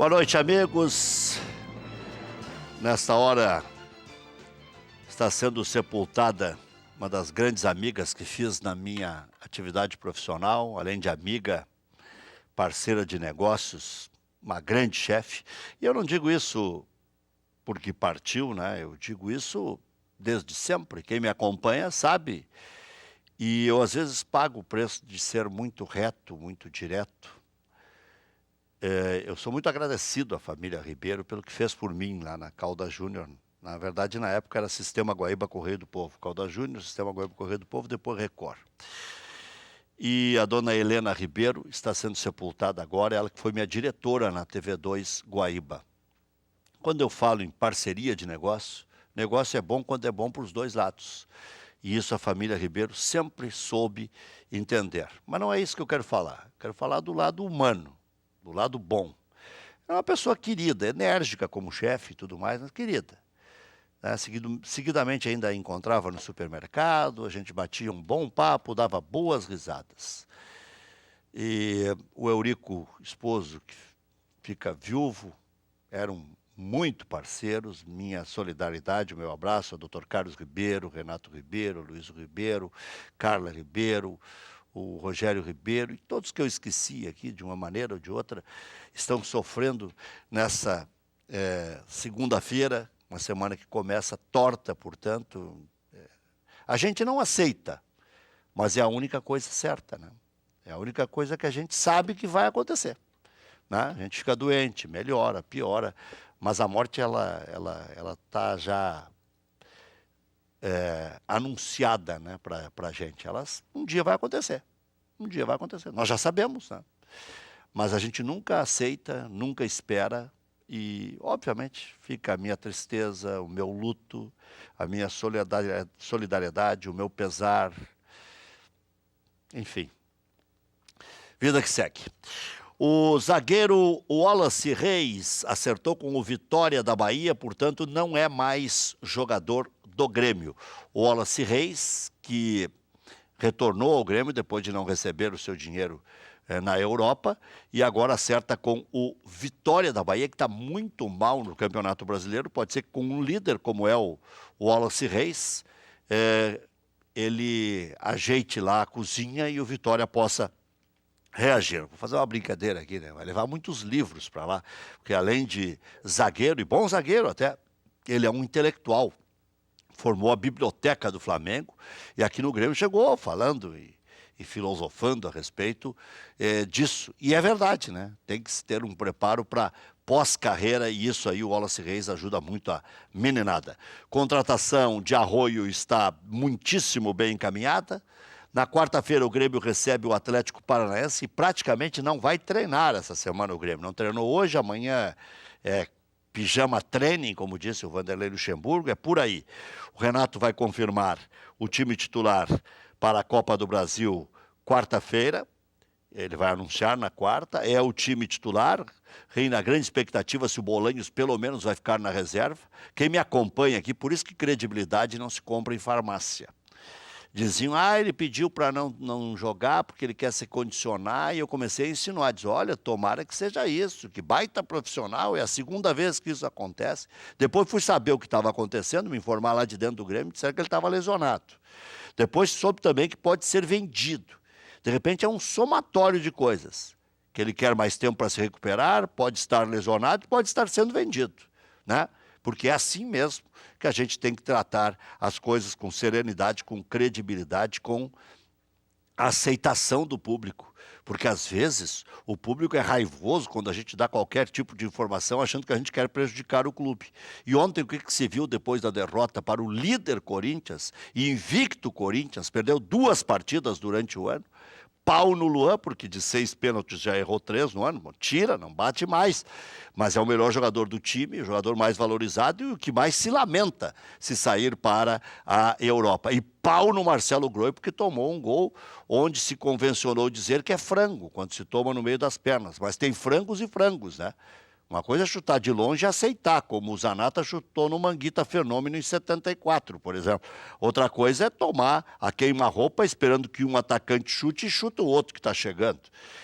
Boa noite, amigos. Nesta hora está sendo sepultada uma das grandes amigas que fiz na minha atividade profissional, além de amiga, parceira de negócios, uma grande chefe. E eu não digo isso porque partiu, né? Eu digo isso desde sempre. Quem me acompanha sabe. E eu, às vezes, pago o preço de ser muito reto, muito direto. Eu sou muito agradecido à família Ribeiro pelo que fez por mim lá na Caldas Júnior. Na verdade, na época era Sistema Guaíba Correio do Povo. Caldas Júnior, Sistema Guaíba Correio do Povo, depois Record. E a dona Helena Ribeiro está sendo sepultada agora, ela que foi minha diretora na TV2 Guaíba. Quando eu falo em parceria de negócio é bom quando é bom para os dois lados. E isso a família Ribeiro sempre soube entender. Mas não é isso que eu quero falar. Eu quero falar do lado humano, do lado bom. É uma pessoa querida, enérgica como chefe e tudo mais, mas querida. Seguidamente ainda a encontrava no supermercado, a gente batia um bom papo, dava boas risadas. E o Eurico, esposo, que fica viúvo, eram muito parceiros, minha solidariedade, o meu abraço ao Dr. Carlos Ribeiro, Renato Ribeiro, Luiz Ribeiro, Carla Ribeiro, o Rogério Ribeiro, e todos que eu esqueci aqui, de uma maneira ou de outra, estão sofrendo nessa segunda-feira, uma semana que começa torta, portanto. A gente não aceita, mas é a única coisa certa, né? É a única coisa que a gente sabe que vai acontecer. Né? A gente fica doente, melhora, piora, mas a morte ela está já anunciada, né, para a gente. Um dia vai acontecer, nós já sabemos, né? Mas a gente nunca aceita, nunca espera e, obviamente, fica a minha tristeza, o meu luto, a minha solidariedade, o meu pesar, enfim. Vida que segue. O zagueiro Wallace Reis acertou com o Vitória da Bahia, portanto, não é mais jogador do Grêmio. O Wallace Reis, que retornou ao Grêmio depois de não receber o seu dinheiro na Europa, e agora acerta com o Vitória da Bahia, que está muito mal no Campeonato Brasileiro. Pode ser que com um líder como é o Wallace Reis, ele ajeite lá a cozinha e o Vitória possa reagir. Vou fazer uma brincadeira aqui, né? Vai levar muitos livros para lá, porque além de zagueiro, e bom zagueiro até, ele é um intelectual. Formou a biblioteca do Flamengo e aqui no Grêmio chegou falando e filosofando a respeito disso. E é verdade, né? Tem que se ter um preparo para pós-carreira e isso aí o Wallace Reis ajuda muito a meninada. Contratação de Arroio está muitíssimo bem encaminhada. Na quarta-feira o Grêmio recebe o Atlético Paranaense e praticamente não vai treinar essa semana o Grêmio. Não treinou hoje, amanhã pijama training, como disse o Vanderlei Luxemburgo, é por aí. O Renato vai confirmar o time titular para a Copa do Brasil quarta-feira. Ele vai anunciar na quarta, é o time titular. Reina grande expectativa se o Bolanhos pelo menos vai ficar na reserva. Quem me acompanha aqui, por isso que credibilidade não se compra em farmácia. Diziam, ele pediu para não jogar porque ele quer se condicionar, e eu comecei a insinuar, diz, olha, tomara que seja isso, que baita profissional, é a segunda vez que isso acontece. Depois fui saber o que estava acontecendo, me informar lá de dentro do Grêmio, disseram que ele estava lesionado. Depois soube também que pode ser vendido. De repente é um somatório de coisas, que ele quer mais tempo para se recuperar, pode estar lesionado, pode estar sendo vendido, né? Porque é assim mesmo que a gente tem que tratar as coisas com serenidade, com credibilidade, com aceitação do público. Porque às vezes o público é raivoso quando a gente dá qualquer tipo de informação achando que a gente quer prejudicar o clube. E ontem o que se viu depois da derrota para o líder Corinthians, e invicto Corinthians, perdeu 2 partidas durante o ano, pau no Luan, porque de 6 pênaltis já errou 3 no ano. Tira, não bate mais. Mas é o melhor jogador do time, o jogador mais valorizado e o que mais se lamenta se sair para a Europa. E pau no Marcelo Groi, porque tomou um gol onde se convencionou dizer que é frango, quando se toma no meio das pernas. Mas tem frangos e frangos, né? Uma coisa é chutar de longe e aceitar, como o Zanata chutou no Manguita Fenômeno em 74, por exemplo. Outra coisa é tomar a queima-roupa esperando que um atacante chute e chuta o outro que está chegando.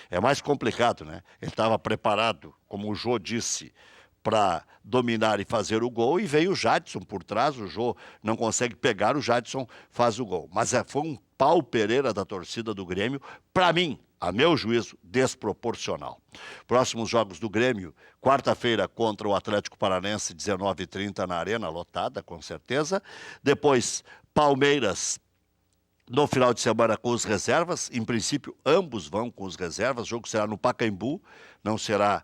É mais complicado, né? Ele estava preparado, como o Jô disse, para dominar e fazer o gol, e veio o Jadson por trás, o Jô não consegue pegar, o Jadson faz o gol. Mas foi um pau Pereira da torcida do Grêmio, para mim, a meu juízo, desproporcional. Próximos jogos do Grêmio, quarta-feira contra o Atlético Paranense, 19h30 na Arena, lotada, com certeza. Depois, Palmeiras, no final de semana com os reservas. Em princípio, ambos vão com os reservas. O jogo será no Pacaembu, não será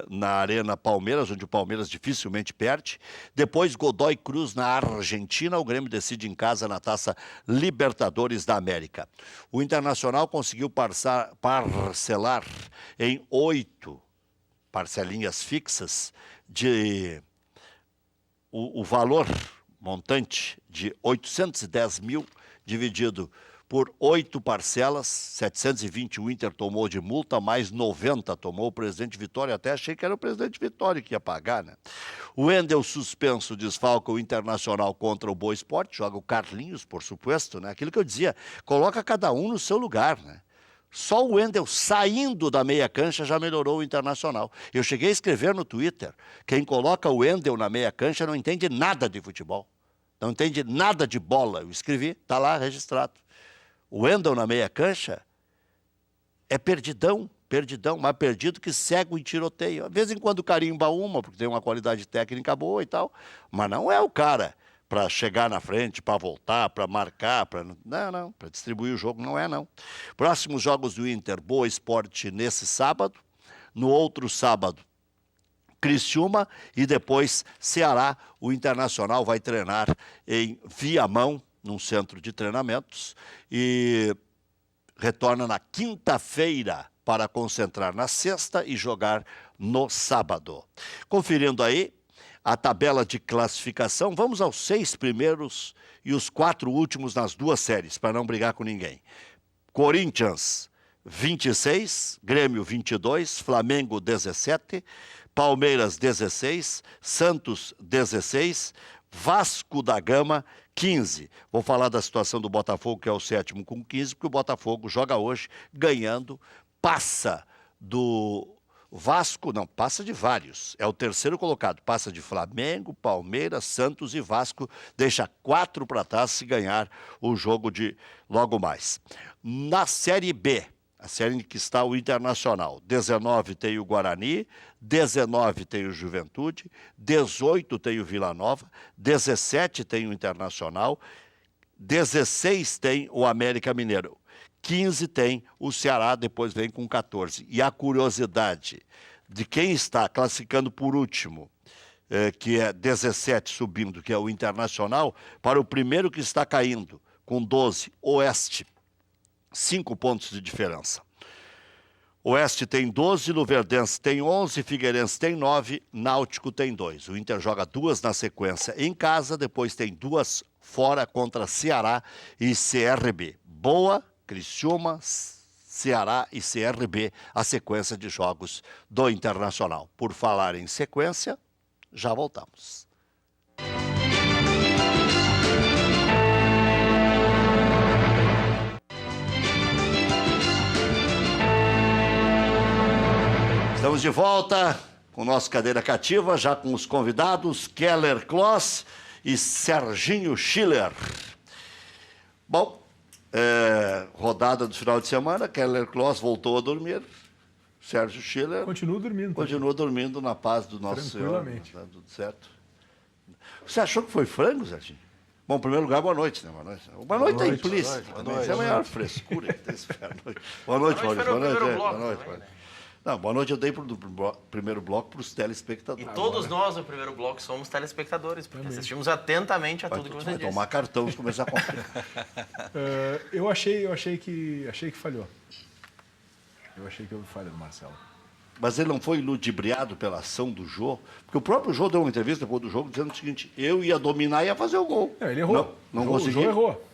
na Arena Palmeiras, onde o Palmeiras dificilmente perde. Depois, Godoy Cruz na Argentina. O Grêmio decide em casa na Taça Libertadores da América. O Internacional conseguiu parcelar em 8 parcelinhas fixas o valor montante de 810 mil, dividido por 8 parcelas, 720 o Inter tomou de multa, mais 90 tomou o presidente Vitória. Até achei que era o presidente Vitória que ia pagar, né? O Wendel suspenso desfalca o Internacional contra o Boa Esporte, joga o Carlinhos, por suposto, né? Aquilo que eu dizia, coloca cada um no seu lugar, né? Só o Wendel saindo da meia cancha já melhorou o Internacional. Eu cheguei a escrever no Twitter, quem coloca o Wendel na meia cancha não entende nada de futebol. Não entende nada de bola. Eu escrevi, está lá registrado. O Wendel na meia cancha é perdidão, mais perdido que cego em tiroteio. De vez em quando carimba uma, porque tem uma qualidade técnica boa e tal, mas não é o cara para chegar na frente, para voltar, para marcar, para distribuir o jogo, não é não. Próximos jogos do Inter, Boa Esporte nesse sábado. No outro sábado, Criciúma, e depois Ceará. O Internacional vai treinar em Viamão, num centro de treinamentos, e retorna na quinta-feira para concentrar na sexta e jogar no sábado. Conferindo aí a tabela de classificação, vamos aos 6 primeiros e os 4 últimos nas 2 séries, para não brigar com ninguém. Corinthians, 26, Grêmio, 22, Flamengo, 17, Palmeiras, 16, Santos, 16, Vasco da Gama, 15. Vou falar da situação do Botafogo, que é o 7º com 15, porque o Botafogo joga hoje ganhando, passa do Vasco, não, passa de vários, é o 3º colocado, passa de Flamengo, Palmeiras, Santos e Vasco, deixa 4 para trás se ganhar o jogo de logo mais. Na Série B, a série em que está o Internacional, 19 tem o Guarani, 19 tem o Juventude, 18 tem o Vila Nova, 17 tem o Internacional, 16 tem o América Mineiro, 15 tem o Ceará, depois vem com 14. E a curiosidade de quem está classificando por último, que é 17 subindo, que é o Internacional, para o primeiro que está caindo, com 12, Oeste, 5 pontos de diferença. Oeste tem 12, Luverdense tem 11, Figueirense tem 9, Náutico tem 2. O Inter joga 2 na sequência em casa, depois tem 2 fora contra Ceará e CRB. Boa, Criciúma, Ceará e CRB, a sequência de jogos do Internacional. Por falar em sequência, já voltamos. Estamos de volta com o nosso Cadeira Cativa, já com os convidados Keller Kloss e Serginho Schiller. Bom, rodada do final de semana, Keller Kloss voltou a dormir, Sérgio Schiller... Continua dormindo. Continua dormindo na paz do nosso Senhor. Tá tudo certo. Você achou que foi frango, Serginho? Bom, em primeiro lugar, boa noite, né? Boa noite, é implícito. Isso é a maior frescura que tem esse inferno. Boa noite, Maurício. Boa noite. Não, boa noite eu dei para o primeiro bloco para os telespectadores. E todos nós, no primeiro bloco, somos telespectadores, porque assistimos atentamente a tudo que você disse. Vai tomar cartão e começar a complicar. Eu achei que falhou. Eu achei que houve falha do Marcelo. Mas ele não foi ludibriado pela ação do Jô? Porque o próprio Jô deu uma entrevista depois do jogo dizendo o seguinte, eu ia dominar e ia fazer o gol. Ele errou. Não conseguiu. O Jô errou.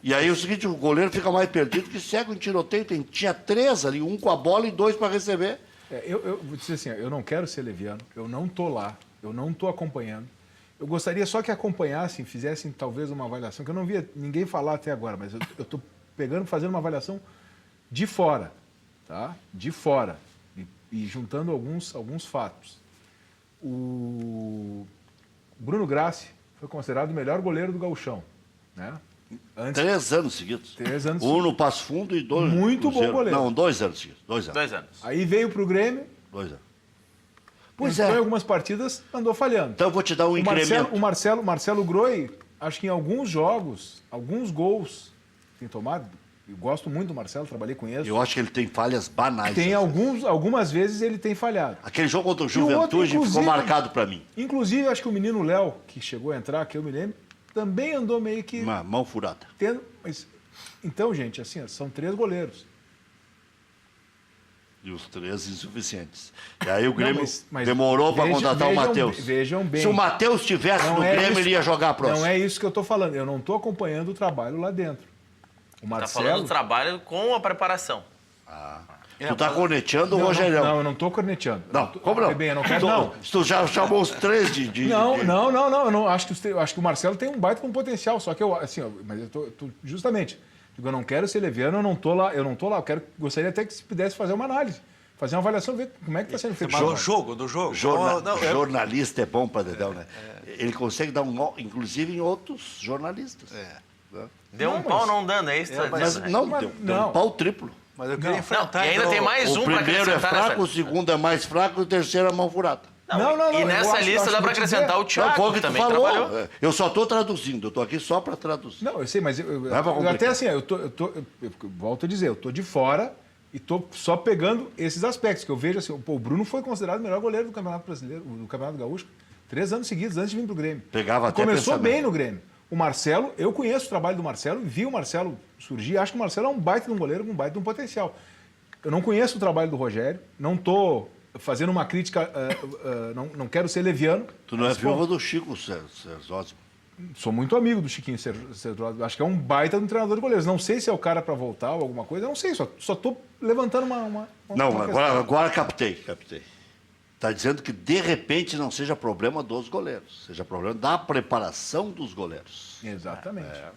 E aí o seguinte, o goleiro fica mais perdido que cego em tiroteio. Tinha 3 ali, 1 com a bola e 2 para receber. Eu vou dizer assim, eu não quero ser leviano, eu não estou lá, eu não estou acompanhando. Eu gostaria só que acompanhassem, fizessem talvez uma avaliação, que eu não via ninguém falar até agora, mas eu estou fazendo uma avaliação de fora, tá? De fora, e juntando alguns fatos. O Bruno Grassi foi considerado o melhor goleiro do Gauchão, né? 3 anos seguidos. 3 anos Um no Passo Fundo e 2 Muito bom goleiro. Não, 2 anos seguidos. 2 anos. 2 anos. Aí veio para o Grêmio, 2 anos. Pois entrou é. em algumas partidas, andou falhando. Então eu vou te dar um incremento. O Marcelo Groi, acho que em alguns jogos, alguns gols tem tomado. Eu gosto muito do Marcelo, trabalhei com ele. Eu acho que ele tem falhas banais. Tem algumas vezes ele tem falhado. Aquele jogo contra o E o outro, Juventude ficou inclusive- marcado para mim. Inclusive, acho que o menino Léo, que chegou a entrar, que eu me lembro, também andou meio que Uma mão furada. tendo. Então, gente, assim, ó, são 3 goleiros. E os 3 insuficientes. E aí o Grêmio mas demorou para contratar o Matheus. Vejam bem. Se o Matheus estivesse Não no é Grêmio, isso- ele ia jogar a próxima. Não é isso que eu estou falando. Eu não estou acompanhando o trabalho lá dentro. O Tá Marcelo. falando do trabalho com a preparação. Tu tá corneteando o Não, Rogério. não, eu não estou corneteando. Não, como não? Bem, eu não quero. Não. Tu já chamou os 3 de... Não, eu não acho que o Marcelo tem um baita com potencial, só que eu, assim, ó, mas eu tô justamente, digo, eu não quero ser leviano, eu não tô lá, gostaria até que se pudesse fazer uma análise, fazer uma avaliação, ver como é que está sendo feito. Mas do jogo. Jornalista é bom para Dedéu, né? Ele consegue dar um nó, inclusive em outros jornalistas. Deu Não, um pau mas- não dando, é isso que tá Mas dizendo, né? não, Mas- deu não. um pau triplo. Mas eu queria enfrentar... Não, e ainda então, tem mais O um para primeiro é acrescentar fraco, o nessa... segundo é mais fraco e o terceiro é mão furada. Não, E eu nessa acho- lista acho dá que para vou te acrescentar o Foi Thiago, o que que tu também falou. trabalhou. Eu só estou traduzindo, eu estou aqui só para traduzir. Não, eu sei, mas eu Vai pra complicar. até assim, eu volto a dizer, eu tô de fora e tô só pegando esses aspectos que eu vejo assim, pô, o Bruno foi considerado o melhor goleiro do Campeonato Brasileiro, do Campeonato Gaúcho, 3 anos seguidos antes de vir pro Grêmio. Pegava até Começou pensamento. bem no Grêmio. O Marcelo, eu conheço o trabalho do Marcelo, vi o Marcelo surgir, acho que o Marcelo é um baita de um goleiro com um baita de um potencial. Eu não conheço o trabalho do Rogério, não tô fazendo uma crítica, não quero ser leviano. Tu não é Mas, pô, viúva do Chico Serzósimo. Sou muito amigo do Chiquinho Cedroso. Acho que é um baita de um treinador de goleiros. Não sei se é o cara para voltar ou alguma coisa. Eu não sei, só tô levantando uma Não, uma questão. agora captei. Está dizendo que, de repente, não seja problema dos goleiros, seja problema da preparação dos goleiros. Exatamente. É.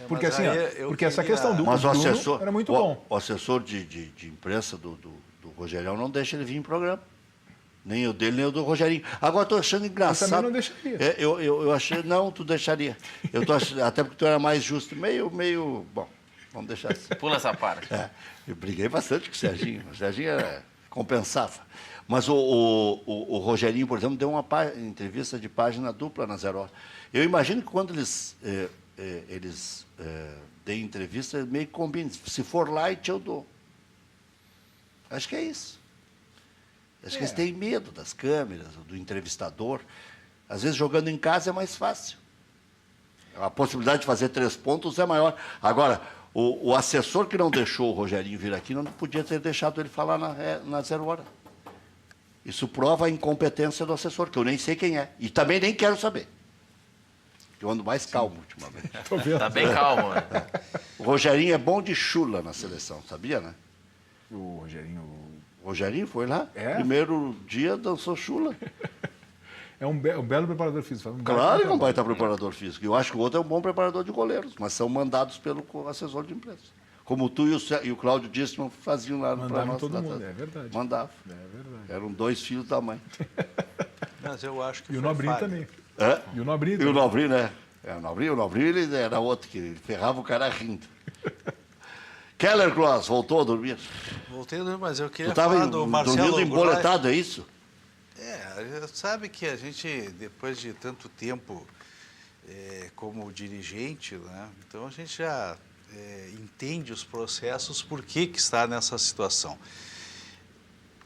Porque mas assim, ó, aí eu porque essa queria- questão do Mas o Bruno assessor, era muito bom. o assessor de imprensa do Rogerião não deixa ele vir em programa. Nem o dele, nem o do Rogerinho. Agora estou achando engraçado. também não deixaria. Eu achei, não, tu deixaria. Eu tô achando, até porque tu era mais justo. Meio. Bom, vamos deixar assim. Pula essa parte. Eu briguei bastante com o Serginho. O Serginho compensava. Mas o Rogerinho, por exemplo, deu uma entrevista de página dupla na Zero Hora. Eu imagino que quando eles deem entrevista, meio que combinem. Se for light, eu dou. Acho que é isso. Acho que eles têm medo das câmeras, do entrevistador. Às vezes, jogando em casa é mais fácil. A possibilidade de fazer 3 pontos é maior. Agora, o assessor que não deixou o Rogerinho vir aqui não podia ter deixado ele falar na Zero Hora. Isso prova a incompetência do assessor, que eu nem sei quem é. E também nem quero saber. Eu ando mais calmo ultimamente. Tô vendo. Tá bem calmo, né? O Rogerinho é bom de chula na seleção, sabia, né? O Rogerinho O Rogerinho foi lá, É? primeiro dia dançou chula. é um belo preparador físico. faz um baita Claro que não trabalho. vai estar preparador físico. Eu acho que o outro é um bom preparador de goleiros, mas são mandados pelo assessor de imprensa. Como tu e o Cláudio Dissman faziam lá no Mandavam nós, todo lá mundo, atrás. é verdade. Mandavam. É verdade. Eram 2 filhos da mãe. Mas eu acho que E o foi Nobrinho falha. também. É? E o Nobrinho E o também. Nobrinho, né? O Nobrinho ele era outro, que ele ferrava o cara rindo. Keller Cross, voltou a dormir. Voltei, mas eu Tu queria estava falar do Marcelo dormindo Groi. emboletado, é isso? Sabe que a gente, depois de tanto tempo como dirigente, né, então a gente já entende os processos, por que está nessa situação.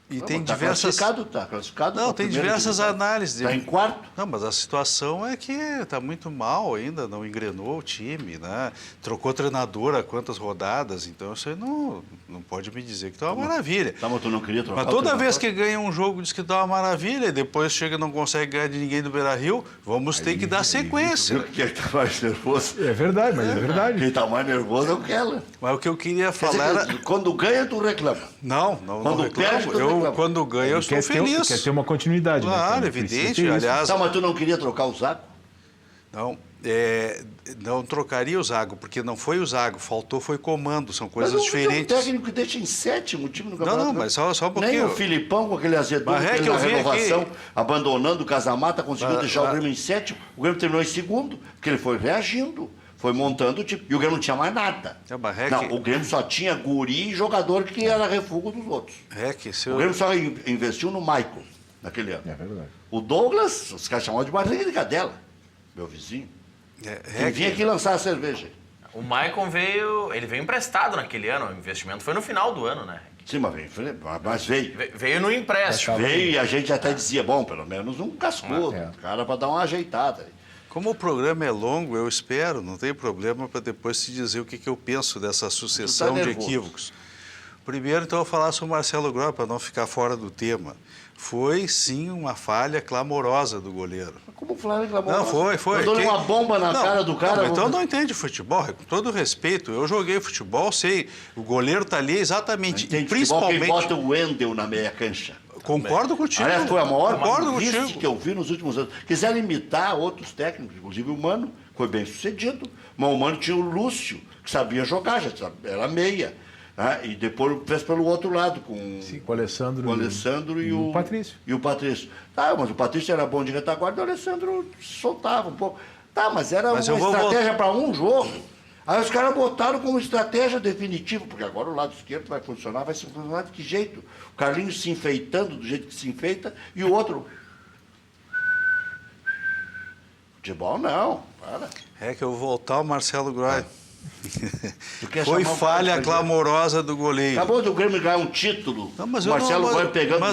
E tem diversas... Tá classificado. Não, pra tem primeira diversas divisão. análises. Tá em quarto? Não, mas a situação é que está muito mal ainda, não engrenou o time, né? Trocou treinador há quantas rodadas, então isso aí não pode me dizer que está uma maravilha. Tá, mas tu não queria trocar Mas toda o vez treinador? que ganha um jogo diz que está uma maravilha, e depois chega e não consegue ganhar de ninguém do Beira-Rio, vamos ter que dar sequência. Viu quem é que tá mais nervoso? É verdade, mas é verdade. Quem tá mais nervoso é o Keller. Mas o que eu queria Quer falar dizer, era... quando ganha, tu reclama. Não Quando reclamo. perde, tu Eu quando ganha, eu estou feliz. Quer ter uma continuidade. Claro, né? evidente. Aliás, Tá, mas tu não queria trocar o Zago? Não trocaria o Zago, porque não foi o Zago, foi comando, são coisas mas diferentes. Tem um técnico que deixa em sétimo time no campeonato. Não, mas só um pouquinho. Nem o Filipão, com aquele azedume, que eu vi renovação, aqui. abandonando o Casamata, conseguiu deixar o Grêmio em sétimo. O Grêmio terminou em segundo, porque ele foi reagindo, foi montando o time. E o Grêmio não tinha mais nada. Não, o Grêmio só tinha guri e jogador que era refúgio dos outros. O Grêmio só investiu no Michael naquele ano. É verdade. O Douglas, os caras chamavam de barriga de cadela, meu vizinho. Ele vinha aqui lançar a cerveja. O Maicon veio emprestado naquele ano, o investimento foi no final do ano, né? Sim, mas veio. Veio no empréstimo. Veio e a gente até dizia, bom, pelo menos um cascudo, cara para dar uma ajeitada. Como o programa é longo, eu espero, não tem problema para depois se dizer o que eu penso dessa sucessão de equívocos. Primeiro, então, eu vou falar sobre o Marcelo Groy, para não ficar fora do tema. Foi, sim, uma falha clamorosa do goleiro. Como falha clamorosa? Não, foi. Mandou uma bomba na cara do cara. Não, então não entende futebol, com todo respeito. Eu joguei futebol, sei. O goleiro está ali exatamente, e principalmente... Quem bota o Wendel na meia cancha. Concordo contigo. Aliás, foi a maior burrice que eu vi nos últimos anos. Quiseram imitar outros técnicos, inclusive o Mano, foi bem sucedido. Mas o Mano tinha o Lúcio, que sabia jogar, era meia. E depois fez pelo outro lado, com o Alessandro e o Patrício. E o Patrício. Mas o Patrício era bom de retaguarda e o Alessandro soltava um pouco. Mas era uma estratégia para um jogo. Aí os caras botaram como estratégia definitiva, porque agora o lado esquerdo vai funcionar de que jeito? O Carlinhos se enfeitando do jeito que se enfeita e o outro... Futebol não, para. Que eu vou voltar ao Marcelo Groy. Foi falha clamorosa do goleiro. Acabou do Grêmio ganhar um título. Não, mas o Marcelo vai pegando...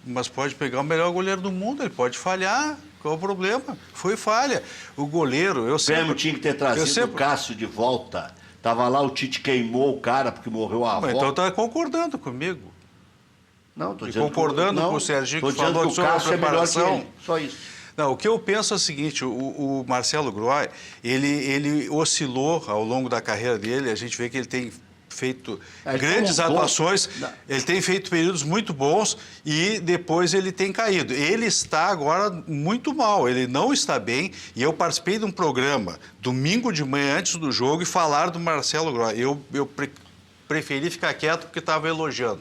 Mas pode pegar o melhor goleiro do mundo, ele pode falhar. Qual o problema? Foi falha. O goleiro, o Grêmio tinha que ter trazido o Cássio de volta. Tava lá, o Tite queimou o cara porque morreu a avó. Então tá concordando comigo. Não, tô dizendo concordando com o Serginho que falou sobre a preparação. É melhor que ele. Só isso. Não, o que eu penso é o seguinte, o Marcelo Groy, ele oscilou ao longo da carreira dele, a gente vê que ele tem feito grandes atuações, ele tem feito períodos muito bons e depois ele tem caído. Ele está agora muito mal, ele não está bem e eu participei de um programa domingo de manhã antes do jogo e falar do Marcelo Groy. Eu preferi ficar quieto porque estava elogiando.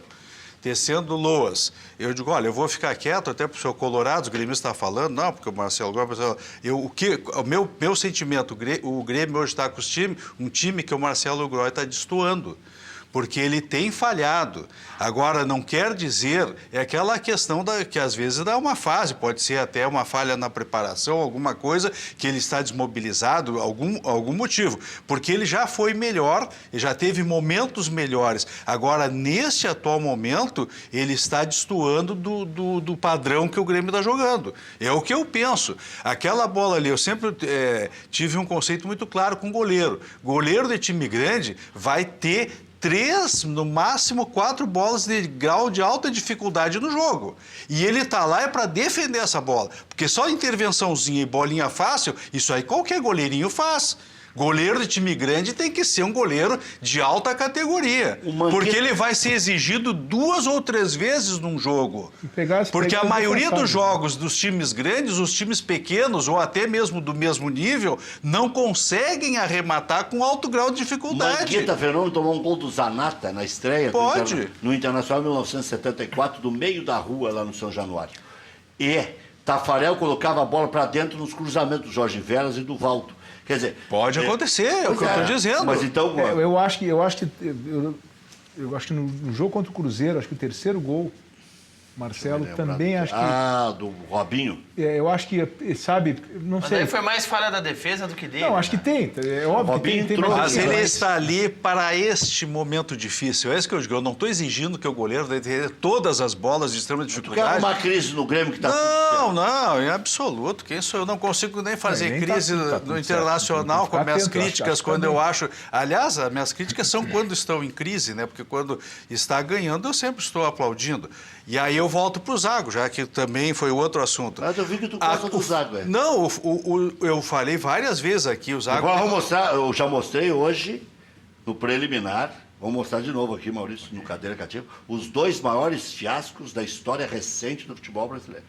Tecendo loas. Eu digo, olha, eu vou ficar quieto até para o seu Colorado, o Grêmio está falando, não, porque o Marcelo Groy... O meu sentimento, o Grêmio hoje está com um time que o Marcelo Groy está destoando, porque ele tem falhado. Agora, não quer dizer, é aquela questão que às vezes dá uma fase, pode ser até uma falha na preparação, alguma coisa que ele está desmobilizado, algum motivo, porque ele já foi melhor, já teve momentos melhores. Agora, neste atual momento, ele está destoando do padrão que o Grêmio está jogando. É o que eu penso. Aquela bola ali, eu sempre tive um conceito muito claro com goleiro. Goleiro de time grande vai ter 3, no máximo 4 bolas de grau de alta dificuldade no jogo. E ele está lá para defender essa bola. Porque só intervençãozinha e bolinha fácil, isso aí qualquer goleirinho faz. Goleiro de time grande tem que ser um goleiro de alta categoria. Porque ele vai ser exigido 2 ou 3 vezes num jogo. Porque a maioria dos jogos dos times grandes, os times pequenos ou até mesmo do mesmo nível, não conseguem arrematar com alto grau de dificuldade. Mangueta Fenômeno tomou um gol do Zanata na estreia no Internacional 1974, do meio da rua lá no São Januário. E Tafarel colocava a bola para dentro nos cruzamentos do Jorge Veras e do Valdo. Quer dizer, pode acontecer, é o que eu estou dizendo. Mas então, eu acho que no jogo contra o Cruzeiro, acho que o terceiro gol, Marcelo também acho que... do Robinho. Eu acho que, sabe, não mas sei. Mas aí foi mais falha da defesa do que dele. Não, acho que tem. É óbvio que tem. Mas ele está ali para este momento difícil. É isso que eu digo. Eu não estou exigindo que o goleiro deve ter todas as bolas de extrema dificuldade. Tu quer uma crise no Grêmio que está... Não, em absoluto. Quem sou eu? Não consigo nem fazer crise no Internacional com minhas críticas quando eu acho... Aliás, as minhas críticas são quando estão em crise, né? Porque quando está ganhando, eu sempre estou aplaudindo. E aí eu volto para o Zago, já que também foi outro assunto. Mas eu vi que tu gosta do Zago, é? Não, eu falei várias vezes aqui, o Zago... Agora eu já mostrei hoje, no preliminar, Vou mostrar de novo aqui, Maurício, no cadeira cativa, os 2 maiores fiascos da história recente do futebol brasileiro.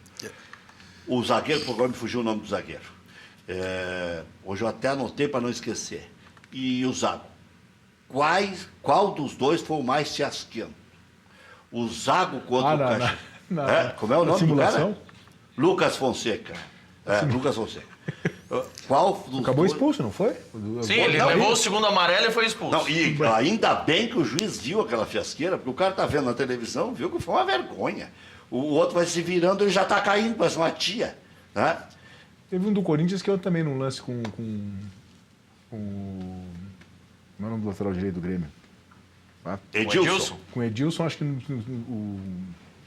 O zagueiro, por agora me fugiu o nome do zagueiro. Hoje eu até anotei para não esquecer. E o Zago. Qual dos dois foi o mais fiasquento? O Zago contra o Caxias. Como é o nome simulação? do cara? Lucas Fonseca. Lucas Fonseca. Qual dos Acabou dois... expulso, não foi? Sim, ele levou o segundo amarelo e foi expulso. Não, e ainda bem que o juiz viu aquela fiasqueira, porque o cara tá vendo na televisão, viu que foi uma vergonha. O outro vai se virando, ele já tá caindo, parece uma tia. Né? Teve um do Corinthians que eu também num lance com como é o nome do lateral direito do Grêmio? Edilson. Com o Edilson, acho que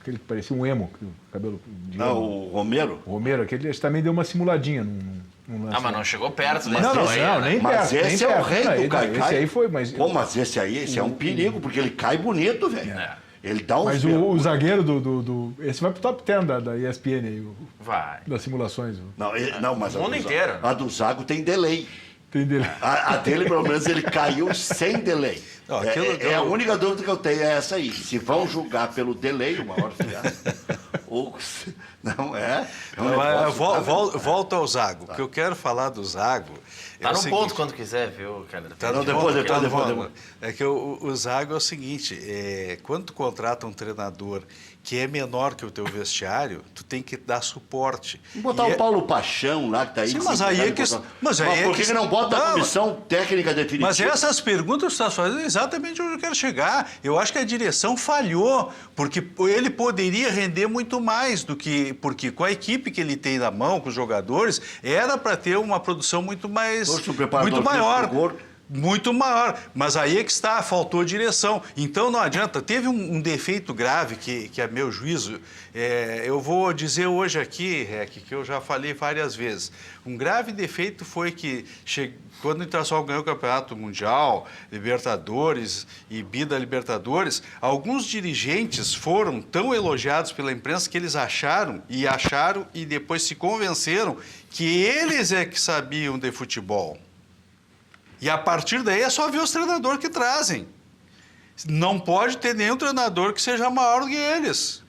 aquele que parecia um emo, o cabelo de Não, emo. o Romero. O Romero, aquele também deu uma simuladinha num lance. Mas não chegou perto desse Não, aí, né? nem Mas perto. esse nem é o perto. rei do Caicai. Esse aí foi, mas... Pô, mas esse é um perigo, porque ele cai bonito, velho. Ele dá uns... Mas o zagueiro esse vai pro top 10 da ESPN aí, Vai. das simulações. Não, mas O mundo inteiro. A do Zago tem delay. Entendeu? A dele, pelo menos, ele caiu sem delay. Não, a única dúvida que eu tenho é essa aí. Se vão julgar pelo delay, o maior fiasco, ou... Não é? Volta ao Zago. O que eu quero falar do Zago... Tá no seguinte, ponto quando quiser, viu, cara? Depois. É que o Zago é o seguinte, quando tu contrata um treinador que é menor que o teu vestiário, tu tem que dar suporte. Botar o Paulo Paixão lá, que tá aí... Sim, mas aí é que... Mas por que não bota a comissão técnica definitiva? Mas essas perguntas que tu estás fazendo é exatamente onde eu quero chegar. Eu acho que a direção falhou, porque ele poderia render muito mais do que... Porque com a equipe que ele tem na mão, com os jogadores, era para ter uma produção muito mais... Muito maior. Muito maior. Mas aí é que está, faltou direção. Então não adianta. Teve um defeito grave que a meu juízo, eu vou dizer hoje aqui, Rec, que eu já falei várias vezes. Um grave defeito foi que quando o Internacional ganhou o Campeonato Mundial, Libertadores e Bida Libertadores, alguns dirigentes foram tão elogiados pela imprensa que eles acharam e depois se convenceram que eles é que sabiam de futebol. E a partir daí é só ver os treinadores que trazem. Não pode ter nenhum treinador que seja maior do que eles.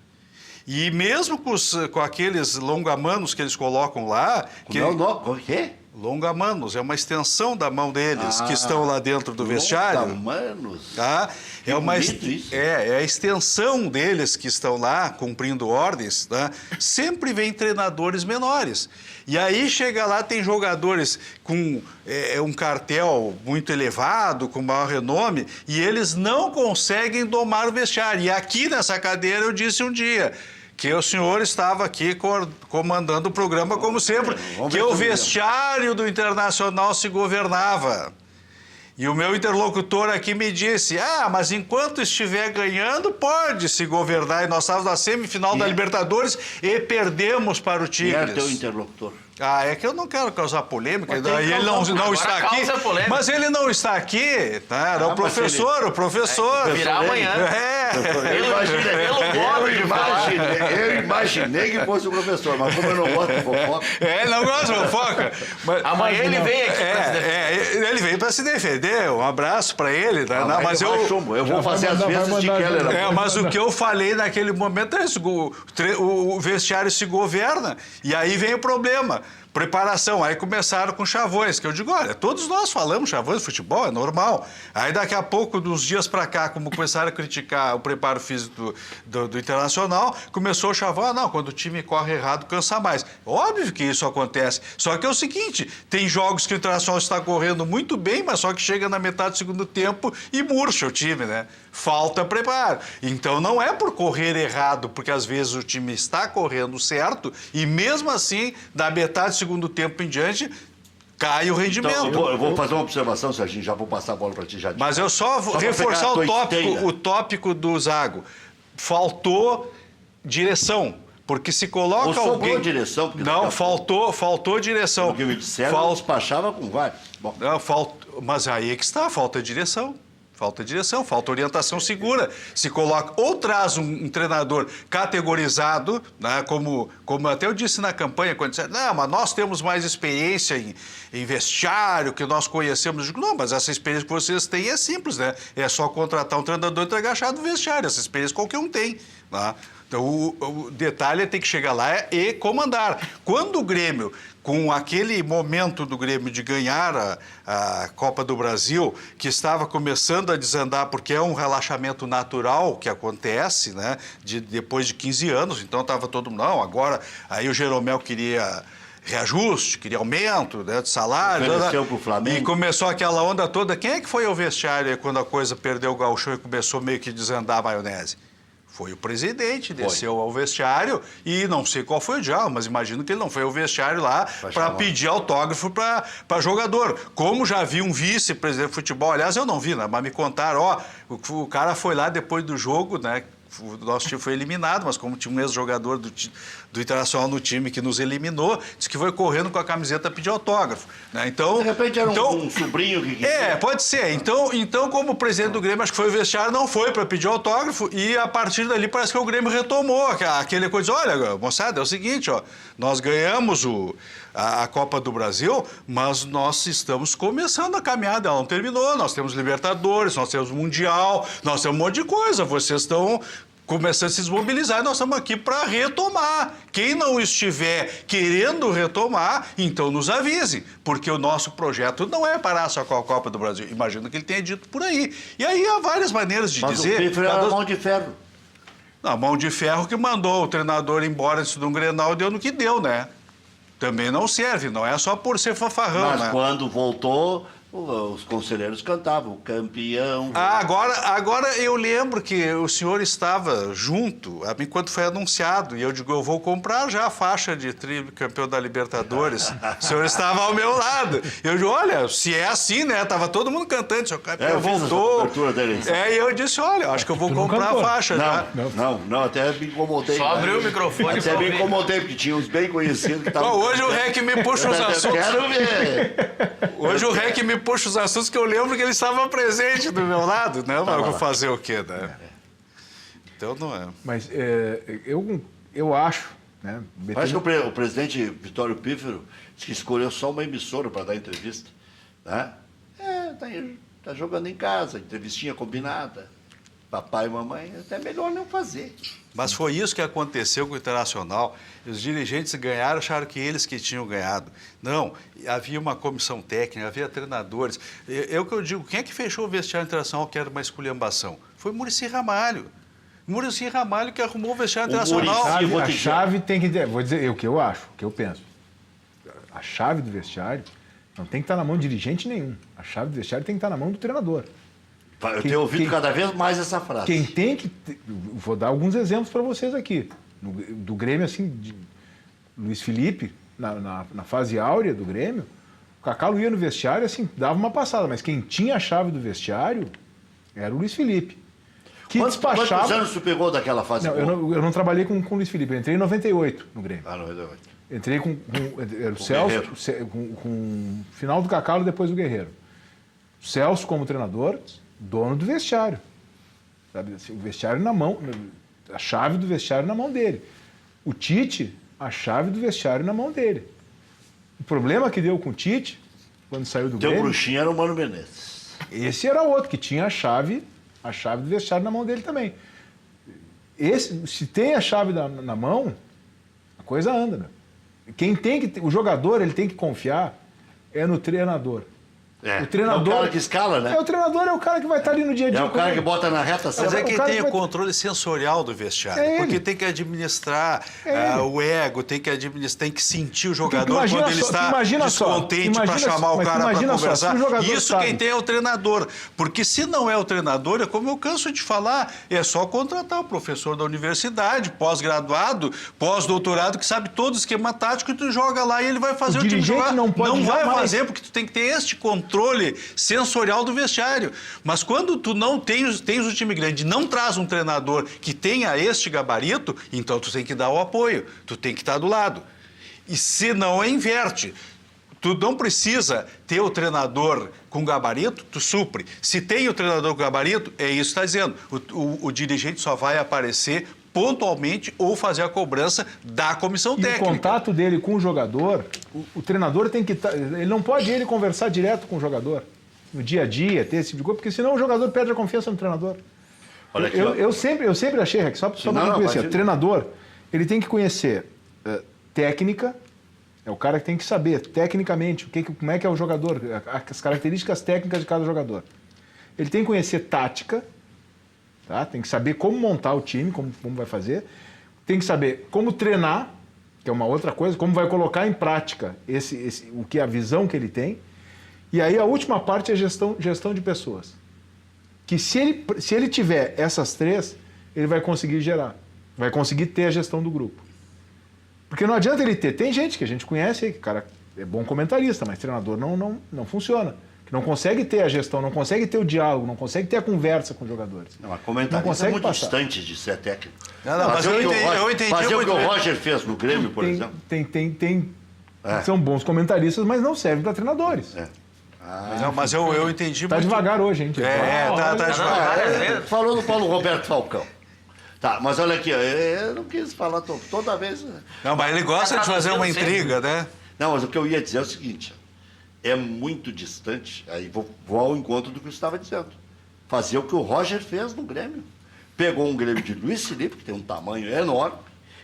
E mesmo com aqueles longamanos que eles colocam lá... O quê? Longamanos, é uma extensão da mão deles que estão lá dentro do vestiário. Longamanos? Tá? É a extensão deles que estão lá cumprindo ordens. Tá? Sempre vem treinadores menores. E aí chega lá, tem jogadores com um cartel muito elevado, com maior renome, e eles não conseguem domar o vestiário. E aqui nessa cadeira eu disse um dia que o senhor estava aqui comandando o programa, como sempre, que o vestiário do Internacional se governava. E o meu interlocutor aqui me disse, mas enquanto estiver ganhando, pode se governar. E nós estávamos na semifinal da Libertadores e perdemos para o Tigres. Quem é teu interlocutor? É que eu não quero causar polêmica, daí ele não está aqui. Mas ele não está aqui, tá? Era o professor. Virá amanhã. Eu imaginei que fosse o professor, mas como eu não gosto de fofoca... Ele não gosta de fofoca. Amanhã ele vem aqui para se defender. Ele veio para se defender, um abraço para ele. Tá? Mas eu vou fazer as vezes de Keller. Mas o que eu falei naquele momento é isso, o vestiário se governa e aí vem o problema. Preparação, aí começaram com chavões, que eu digo, olha, todos nós falamos chavões de futebol, é normal. Aí daqui a pouco, dos dias para cá, como começaram a criticar o preparo físico do Internacional, começou o chavão, não, quando o time corre errado, cansa mais. Óbvio que isso acontece, só que é o seguinte, tem jogos que o Internacional está correndo muito bem, mas só que chega na metade do segundo tempo e murcha o time, né? Falta preparo. Então não é por correr errado, porque às vezes o time está correndo certo e mesmo assim, da metade do segundo tempo em diante, cai o rendimento. Então, eu vou fazer uma observação, Serginho, já vou passar a bola para ti já. Mas eu só vou reforçar o tópico do Zago. Faltou direção. Porque se coloca alguém... direção? Não, faltou direção. Porque me disseram, despachava com vários. Bom. Não, mas aí é que está, falta direção. Falta direção, falta orientação segura. Se coloca, ou traz um treinador categorizado, né, como até eu disse na campanha, quando disseram, não, mas nós temos mais experiência em vestiário, que nós conhecemos. Eu digo, não, mas essa experiência que vocês têm é simples, né? É só contratar um treinador e entregar a chave do vestiário. Essa experiência qualquer um tem. Né? Então, o detalhe é ter que chegar lá e comandar. Quando o Grêmio, com aquele momento do Grêmio de ganhar a Copa do Brasil, que estava começando a desandar, porque é um relaxamento natural que acontece, né? Depois de 15 anos, então estava todo mundo, não, agora, aí o Jeromel queria reajuste, queria aumento, né, de salário. Ofereceu pro Flamengo. E começou aquela onda toda. Quem é que foi ao vestiário aí quando a coisa perdeu o gauchão e começou meio que desandar a maionese? Foi o presidente, desceu ao vestiário e não sei qual foi o diálogo, mas imagino que ele não foi ao vestiário lá para pedir autógrafo para jogador. Como já vi um vice-presidente de futebol, aliás, eu não vi, né, mas me contaram, o cara foi lá depois do jogo, né? O nosso time foi eliminado, mas como tinha um ex-jogador do Internacional no time que nos eliminou, disse que foi correndo com a camiseta pedir autógrafo. Né? Então, de repente era um sobrinho que... pode ser. Então, como presidente do Grêmio, acho que foi o vestiário, não foi para pedir autógrafo, e a partir dali parece que o Grêmio retomou aquele coisa. Olha, moçada, é o seguinte, nós ganhamos a Copa do Brasil, mas nós estamos começando a caminhada, ela não terminou, nós temos Libertadores, nós temos Mundial, nós temos um monte de coisa, vocês estão começando a se desmobilizar e nós estamos aqui para retomar. Quem não estiver querendo retomar, então nos avise, porque o nosso projeto não é parar só com a Copa do Brasil. Imagino que ele tenha dito por aí. E aí há várias maneiras de dizer... Mas o Piffer era mão de ferro. Não, mão de ferro que mandou o treinador embora antes de um Grenal, deu no que deu, né? Também não serve, não é só por ser fanfarrão, mas né? Quando voltou, os conselheiros cantavam, campeão. Agora eu lembro que o senhor estava junto, enquanto foi anunciado, e eu digo, eu vou comprar já a faixa de campeão da Libertadores. O senhor estava ao meu lado. Eu digo, olha, se é assim, né? Tava todo mundo cantando, o senhor campeão voltou. E eu disse, olha, acho que eu vou comprar a faixa já. Não, até me incomodei. Só abriu o microfone. Até me incomodei, porque tinha uns bem conhecidos que estavam... Hoje o REC me puxa os assuntos. Quero ver. Hoje o REC me puxa os assuntos que eu lembro que ele estava presente do meu lado, né? Mas eu vou fazer o quê, né? Então não é. Mas eu acho, né? Parece que o presidente Vitório Pífero disse que escolheu só uma emissora para dar entrevista. Né? Tá jogando em casa, entrevistinha combinada. Papai e mamãe, até melhor não fazer. Mas foi isso que aconteceu com o Internacional. Os dirigentes ganharam, acharam que eles que tinham ganhado. Não, havia uma comissão técnica, havia treinadores. É o que eu digo, quem é que fechou o vestiário internacional que era uma esculhambação? Foi o Muricy Ramalho. Muricy Ramalho que arrumou o vestiário internacional. A chave tem que... Vou dizer o que eu acho, o que eu penso. A chave do vestiário não tem que estar na mão de dirigente nenhum. A chave do vestiário tem que estar na mão do treinador. Eu tenho ouvido cada vez mais essa frase. Quem tem que... Vou dar alguns exemplos para vocês aqui. Do Grêmio, assim, de Luiz Felipe, na fase áurea do Grêmio, o Cacau ia no vestiário, assim, dava uma passada, mas quem tinha a chave do vestiário era o Luiz Felipe. Que despachava... Quantos anos tu pegou daquela fase? Não, eu não trabalhei com o Luiz Felipe, eu entrei em 98 no Grêmio. 98. Entrei com o Celso, com o final do Cacau e depois do Guerreiro. O Celso como treinador... dono do vestiário, sabe? Assim, o vestiário na mão, a chave do vestiário na mão dele. O Tite, a chave do vestiário na mão dele. O problema que deu com o Tite, quando saiu do Grêmio... Teu bruxinho era o Mano Menezes. Esse era outro, que tinha a chave do vestiário na mão dele também. Se tem a chave na mão, a coisa anda, meu. O jogador, ele tem que confiar no treinador. O treinador, é o cara que escala, né? O treinador é o cara que vai estar ali no dia a dia. É o cara que bota na reta certa. Mas é quem tem o controle sensorial do vestiário. Porque tem que administrar o ego, tem que sentir o jogador quando ele está descontente para chamar o cara para conversar. Isso quem tem é o treinador. Porque se não é o treinador, é como eu canso de falar, é só contratar o professor da universidade, pós-graduado, pós-doutorado, que sabe todo o esquema tático e tu joga lá e ele vai fazer o time jogar. Não vai fazer, porque tu tem que ter este controle sensorial do vestiário. Mas quando tu não tens um time grande, não traz um treinador que tenha este gabarito, então tu tem que dar o apoio, tu tem que estar do lado. E se não, inverte. Tu não precisa ter o treinador com gabarito, tu supre. Se tem o treinador com gabarito, é isso que está dizendo. O dirigente só vai aparecer pontualmente ou fazer a cobrança da comissão técnica. E o contato dele com o jogador, o treinador tem que estar... Ele não pode conversar direto com o jogador, no dia a dia, ter esse tipo de coisa, porque senão o jogador perde a confiança no treinador. Olha aqui, eu sempre achei, Rex, só para conhecer, treinador, ele tem que conhecer técnica, é o cara que tem que saber tecnicamente como é que é o jogador, as características técnicas de cada jogador. Ele tem que conhecer tática, tá? Tem que saber como montar o time, como vai fazer. Tem que saber como treinar, que é uma outra coisa, como vai colocar em prática o que é a visão que ele tem. E aí a última parte é gestão de pessoas. Que se ele tiver essas três, ele vai conseguir gerar, vai conseguir ter a gestão do grupo. Porque não adianta ele ter. Tem gente que a gente conhece aí, que o cara é bom comentarista, mas treinador não funciona. Que não consegue ter a gestão, não consegue ter o diálogo, não consegue ter a conversa com os jogadores. Não, a comentarista é muito distante de ser técnico. Mas eu entendi fazer o que o bem. Roger fez no Grêmio, por exemplo. São bons comentaristas, mas não servem para treinadores. Não, mas eu entendi tá muito. Tá devagar hoje, hein? Tá devagar. Falou do Paulo Roberto Falcão. Tá, mas olha aqui, eu não quis falar toda vez. Não, mas ele gosta de fazer uma intriga, né? Não, mas o que eu ia dizer é o seguinte, é muito distante, aí vou ao encontro do que eu estava dizendo. Fazer o que o Roger fez no Grêmio. Pegou um Grêmio de Luiz Felipe, que tem um tamanho enorme,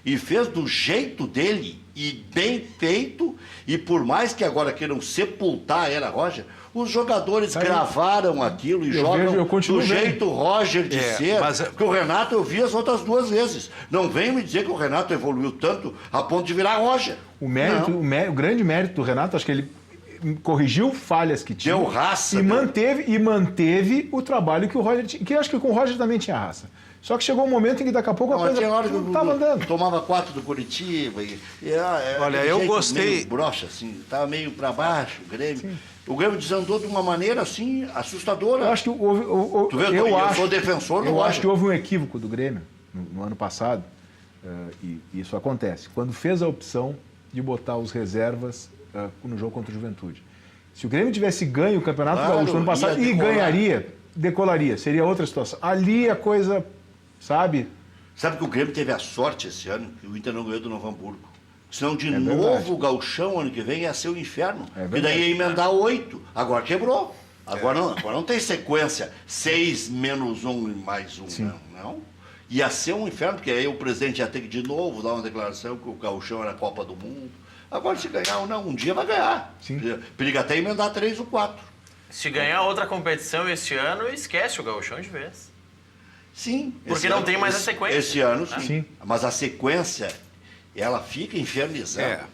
e fez do jeito dele, e bem feito, e por mais que agora queiram sepultar a era Roger, os jogadores gravaram aquilo e jogam do jeito Roger de ser, porque o Renato eu vi as outras duas vezes. Não venha me dizer que o Renato evoluiu tanto a ponto de virar Roger. O grande mérito do Renato, acho que ele corrigiu falhas que tinha. Deu raça. E manteve o trabalho que o Roger tinha, que eu acho que com o Roger também tinha raça. Só que chegou um momento em que daqui a pouco a coisa não estava andando. Tomava 4 do Curitiba. Olha, eu gostei. Meio broxa, assim, estava meio para baixo o Grêmio. Sim. O Grêmio desandou de uma maneira assim assustadora. Eu acho que eu sou defensor do Roger. Eu acho que houve um equívoco do Grêmio no ano passado, e isso acontece, quando fez a opção de botar os reservas no jogo contra o Juventude. Se o Grêmio tivesse ganho o Campeonato Gaúcho no ano passado e decolaria, seria outra situação. Ali a coisa, sabe? Sabe que o Grêmio teve a sorte esse ano que o Inter não ganhou do Novo Hamburgo. Senão, de novo, o Gauchão, ano que vem, ia ser o inferno. E daí ia emendar 8. Agora quebrou. Agora não tem sequência. 6 menos 1 e mais 1. Não. Ia ser um inferno, porque aí o presidente ia ter que de novo dar uma declaração que o Gauchão era a Copa do Mundo. Agora, se ganhar ou não, um dia vai ganhar. Periga até emendar 3 ou 4. Se ganhar outra competição este ano, esquece o Gauchão de vez. Sim. Porque não tem mais a sequência. Esse ano, sim. Mas a sequência... ela fica infernizada.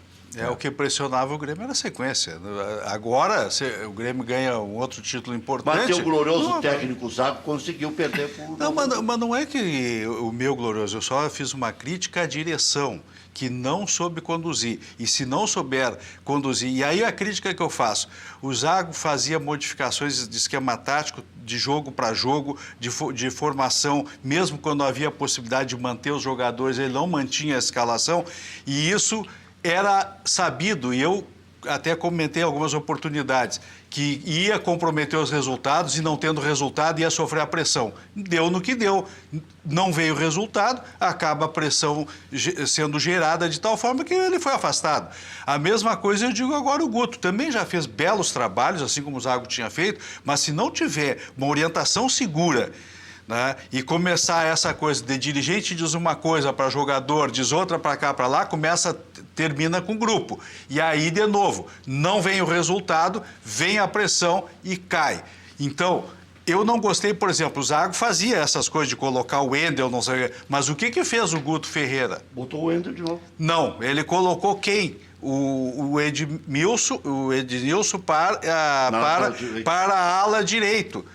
O que pressionava o Grêmio era a sequência. Agora, o Grêmio ganha um outro título importante... Mas o glorioso técnico Zago conseguiu perder por... Mas não é que o meu glorioso, eu só fiz uma crítica à direção, que não soube conduzir. E se não souber conduzir... E aí a crítica que eu faço, o Zago fazia modificações de esquema tático, de jogo para jogo, de formação, mesmo quando havia a possibilidade de manter os jogadores, ele não mantinha a escalação, e isso era sabido, e eu até comentei algumas oportunidades, que ia comprometer os resultados e não tendo resultado ia sofrer a pressão. Deu no que deu. Não veio o resultado, acaba a pressão sendo gerada de tal forma que ele foi afastado. A mesma coisa eu digo agora o Guto. Também já fez belos trabalhos, assim como o Zago tinha feito, mas se não tiver uma orientação segura, né, e começar essa coisa de dirigente diz uma coisa para jogador, diz outra para cá, para lá, termina com o grupo. E aí, de novo, não vem o resultado, vem a pressão e cai. Então, eu não gostei, por exemplo, o Zago fazia essas coisas de colocar o Wendel, não sei o quê, mas o que fez o Guto Ferreira? Botou o Wendel de novo. Não, ele colocou quem? O Ednilson para a ala direito.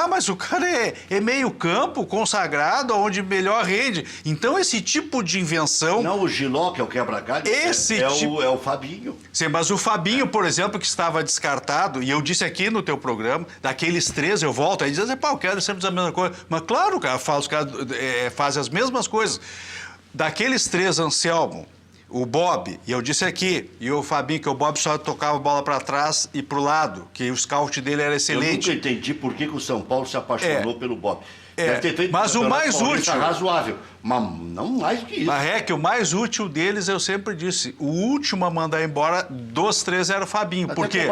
Mas o cara é meio campo, consagrado, onde melhor rende. Então, esse tipo de invenção... Não, o Giló, que é o quebra-galho, é o Fabinho. Sim, mas o Fabinho, por exemplo, que estava descartado, e eu disse aqui no teu programa, daqueles 3 eu volto, aí diz, eu quero sempre a mesma coisa. Mas claro, cara, os caras fazem as mesmas coisas. Daqueles 3, Anselmo, o Bob, e eu disse aqui, e o Fabinho, que o Bob só tocava a bola para trás e para o lado, que o scout dele era excelente. Eu nunca entendi por que o São Paulo se apaixonou pelo Bob. Deve ter feito mas o mais útil... razoável, mas não mais do que isso. Mas que o mais útil deles, eu sempre disse, o último a mandar embora dos 3 era o Fabinho. Por quê?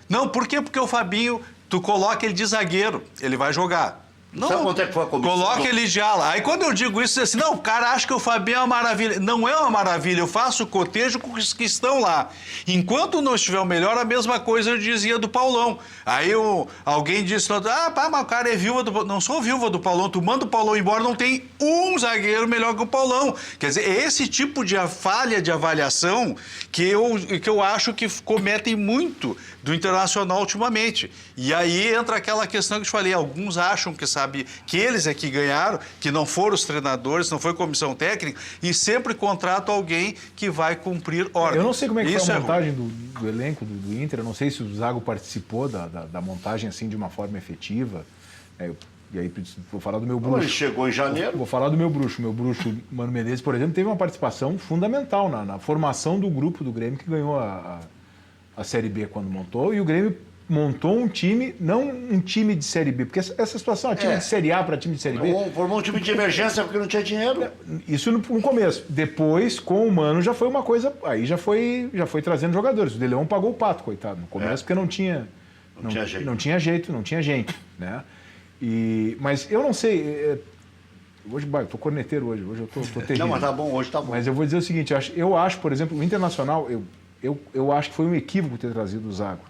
Não, por quê? Porque o Fabinho, tu coloca ele de zagueiro, ele vai jogar. Não, sabe quanto é que foi a comissão? Coloca ele de ala. Aí quando eu digo isso, assim, não, o cara acha que o Fabinho é uma maravilha. Não é uma maravilha, eu faço o cotejo com os que estão lá. Enquanto não estiver o melhor, a mesma coisa eu dizia do Paulão. Aí alguém disse, mas o cara é viúva do Paulão. Não sou viúva do Paulão, tu manda o Paulão embora, não tem um zagueiro melhor que o Paulão. Quer dizer, é esse tipo de falha de avaliação que eu acho que cometem muito do Internacional ultimamente. E aí entra aquela questão que eu te falei, alguns acham que sabe que eles é que ganharam, que não foram os treinadores, não foi comissão técnica, e sempre contratam alguém que vai cumprir ordens. Eu não sei como é que foi a montagem do elenco do Inter, eu não sei se o Zago participou da montagem assim de uma forma efetiva. E aí vou falar do meu bruxo. Ele chegou em janeiro. Vou falar do meu bruxo. Meu bruxo, Mano Menezes, por exemplo, teve uma participação fundamental na formação do grupo do Grêmio que ganhou a Série B quando montou, e o Grêmio montou um time, não um time de Série B, porque essa situação é time de Série A para time de Série B. Formou um time de emergência porque não tinha dinheiro. Isso no começo. Depois, com o Mano, já foi uma coisa... Aí já foi trazendo jogadores. O De Leão pagou o pato, coitado, no começo, porque não tinha jeito, não tinha gente, né? Mas eu não sei... Hoje, eu tô corneteiro hoje eu tô terrível. Não, mas tá bom, hoje tá bom. Mas eu vou dizer o seguinte, eu acho, por exemplo, o Internacional, eu acho que foi um equívoco ter trazido o Zago.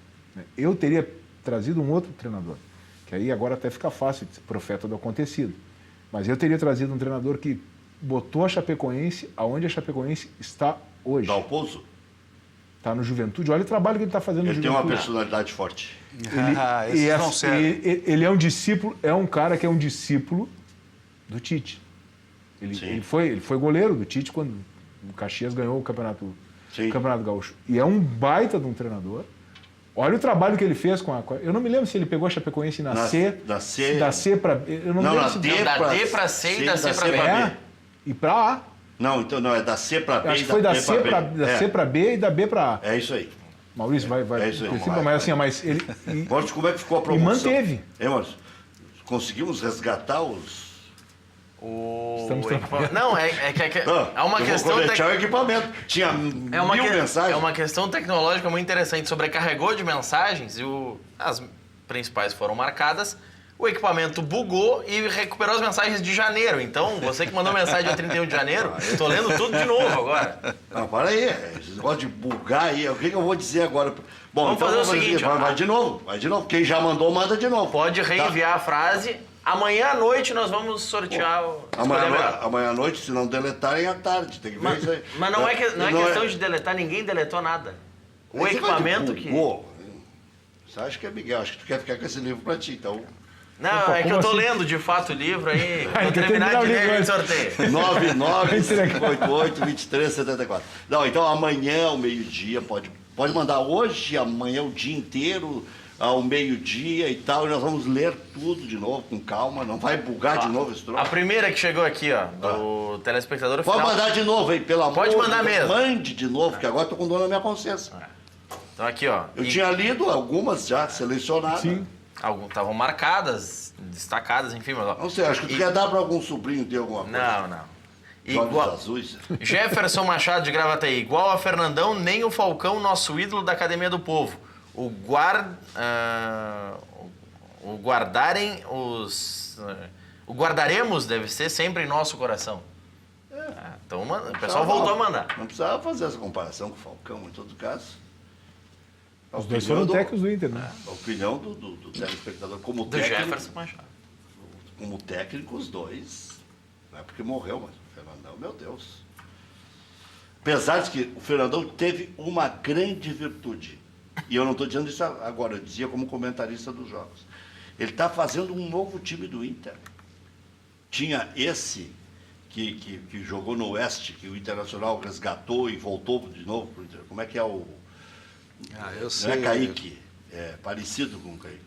Eu teria trazido um outro treinador, que aí agora até fica fácil de ser profeta do acontecido. Mas eu teria trazido um treinador que botou a Chapecoense aonde a Chapecoense está hoje. Dalpozo? Está no Juventude. Olha o trabalho que ele está fazendo no Juventude. Ele tem uma personalidade forte. Ele é um discípulo, é um cara que é um discípulo do Tite. Ele foi goleiro do Tite quando o Caxias ganhou o Campeonato Gaúcho. E é um baita de um treinador. Olha o trabalho que ele fez com a... Eu não me lembro se ele pegou a Chapecoense da C para B. Eu não me lembro da D para C e da C para B. E para A. Não, então não, é da C para B. Acho que foi da C para B e da B para A. É isso aí. Maurício, vai. É isso aí. Mas ele... Maurício, como é que ficou a promoção? E manteve. Maurício? Conseguimos resgatar os... Não, é uma questão... o equipamento. Tinha mil mensagens. É uma questão tecnológica muito interessante. Sobrecarregou de mensagens e as principais foram marcadas. O equipamento bugou e recuperou as mensagens de janeiro. Então, você que mandou mensagem dia 31 de janeiro, eu tô lendo tudo de novo agora. Não, para aí. Esse negócio de bugar aí, o que eu vou dizer agora? Bom, vamos fazer o seguinte. Vai de novo. Quem já mandou, manda de novo. Pode reenviar a frase. Amanhã à noite nós vamos sortear o... Amanhã à noite, se não deletarem, à tarde. Tem que ver isso aí. Mas não é questão de deletar, ninguém deletou nada. O equipamento que... Você acha que é Miguel? Acho que tu quer ficar com esse livro pra ti, então... Não, é que eu tô lendo de fato o livro aí. Vou terminar de ler e sorteio. 99588-2374. Não, então amanhã ao meio-dia, pode mandar hoje, amanhã o dia inteiro, ao meio-dia e tal, e nós vamos ler tudo de novo, com calma, não vai bugar de novo esse troço. A primeira que chegou aqui, ó, do telespectador final. Pode mandar de novo, hein, pelo amor de Deus. Pode mandar mesmo. Mande de novo, que agora eu tô com dor na minha consciência. Então aqui, ó. Eu tinha lido algumas já, selecionadas. Sim. Algumas estavam marcadas, destacadas, enfim. Mas, ó, não sei, acho que tu quer dar para algum sobrinho ter alguma coisa. Não. Igual azuis. Jefferson Machado de Gravataí. Igual a Fernandão, nem o Falcão, nosso ídolo da Academia do Povo. O guardaremos deve ser sempre em nosso coração. Então o pessoal voltou a mandar. Não precisava fazer essa comparação com o Falcão, em todo caso. Os dois foram técnicos do Inter, né? A opinião do telespectador como do técnico. Jefferson Machado. Como técnico, os dois. Não é porque morreu, mas o Fernandão, meu Deus. Apesar de que o Fernandão teve uma grande virtude. E eu não estou dizendo isso agora, eu dizia como comentarista dos jogos. Ele está fazendo um novo time do Inter. Tinha esse que jogou no Oeste, que o Internacional resgatou e voltou de novo para o Inter. Como é que é o... eu sei. Não é Kaique, é parecido com o Kaique.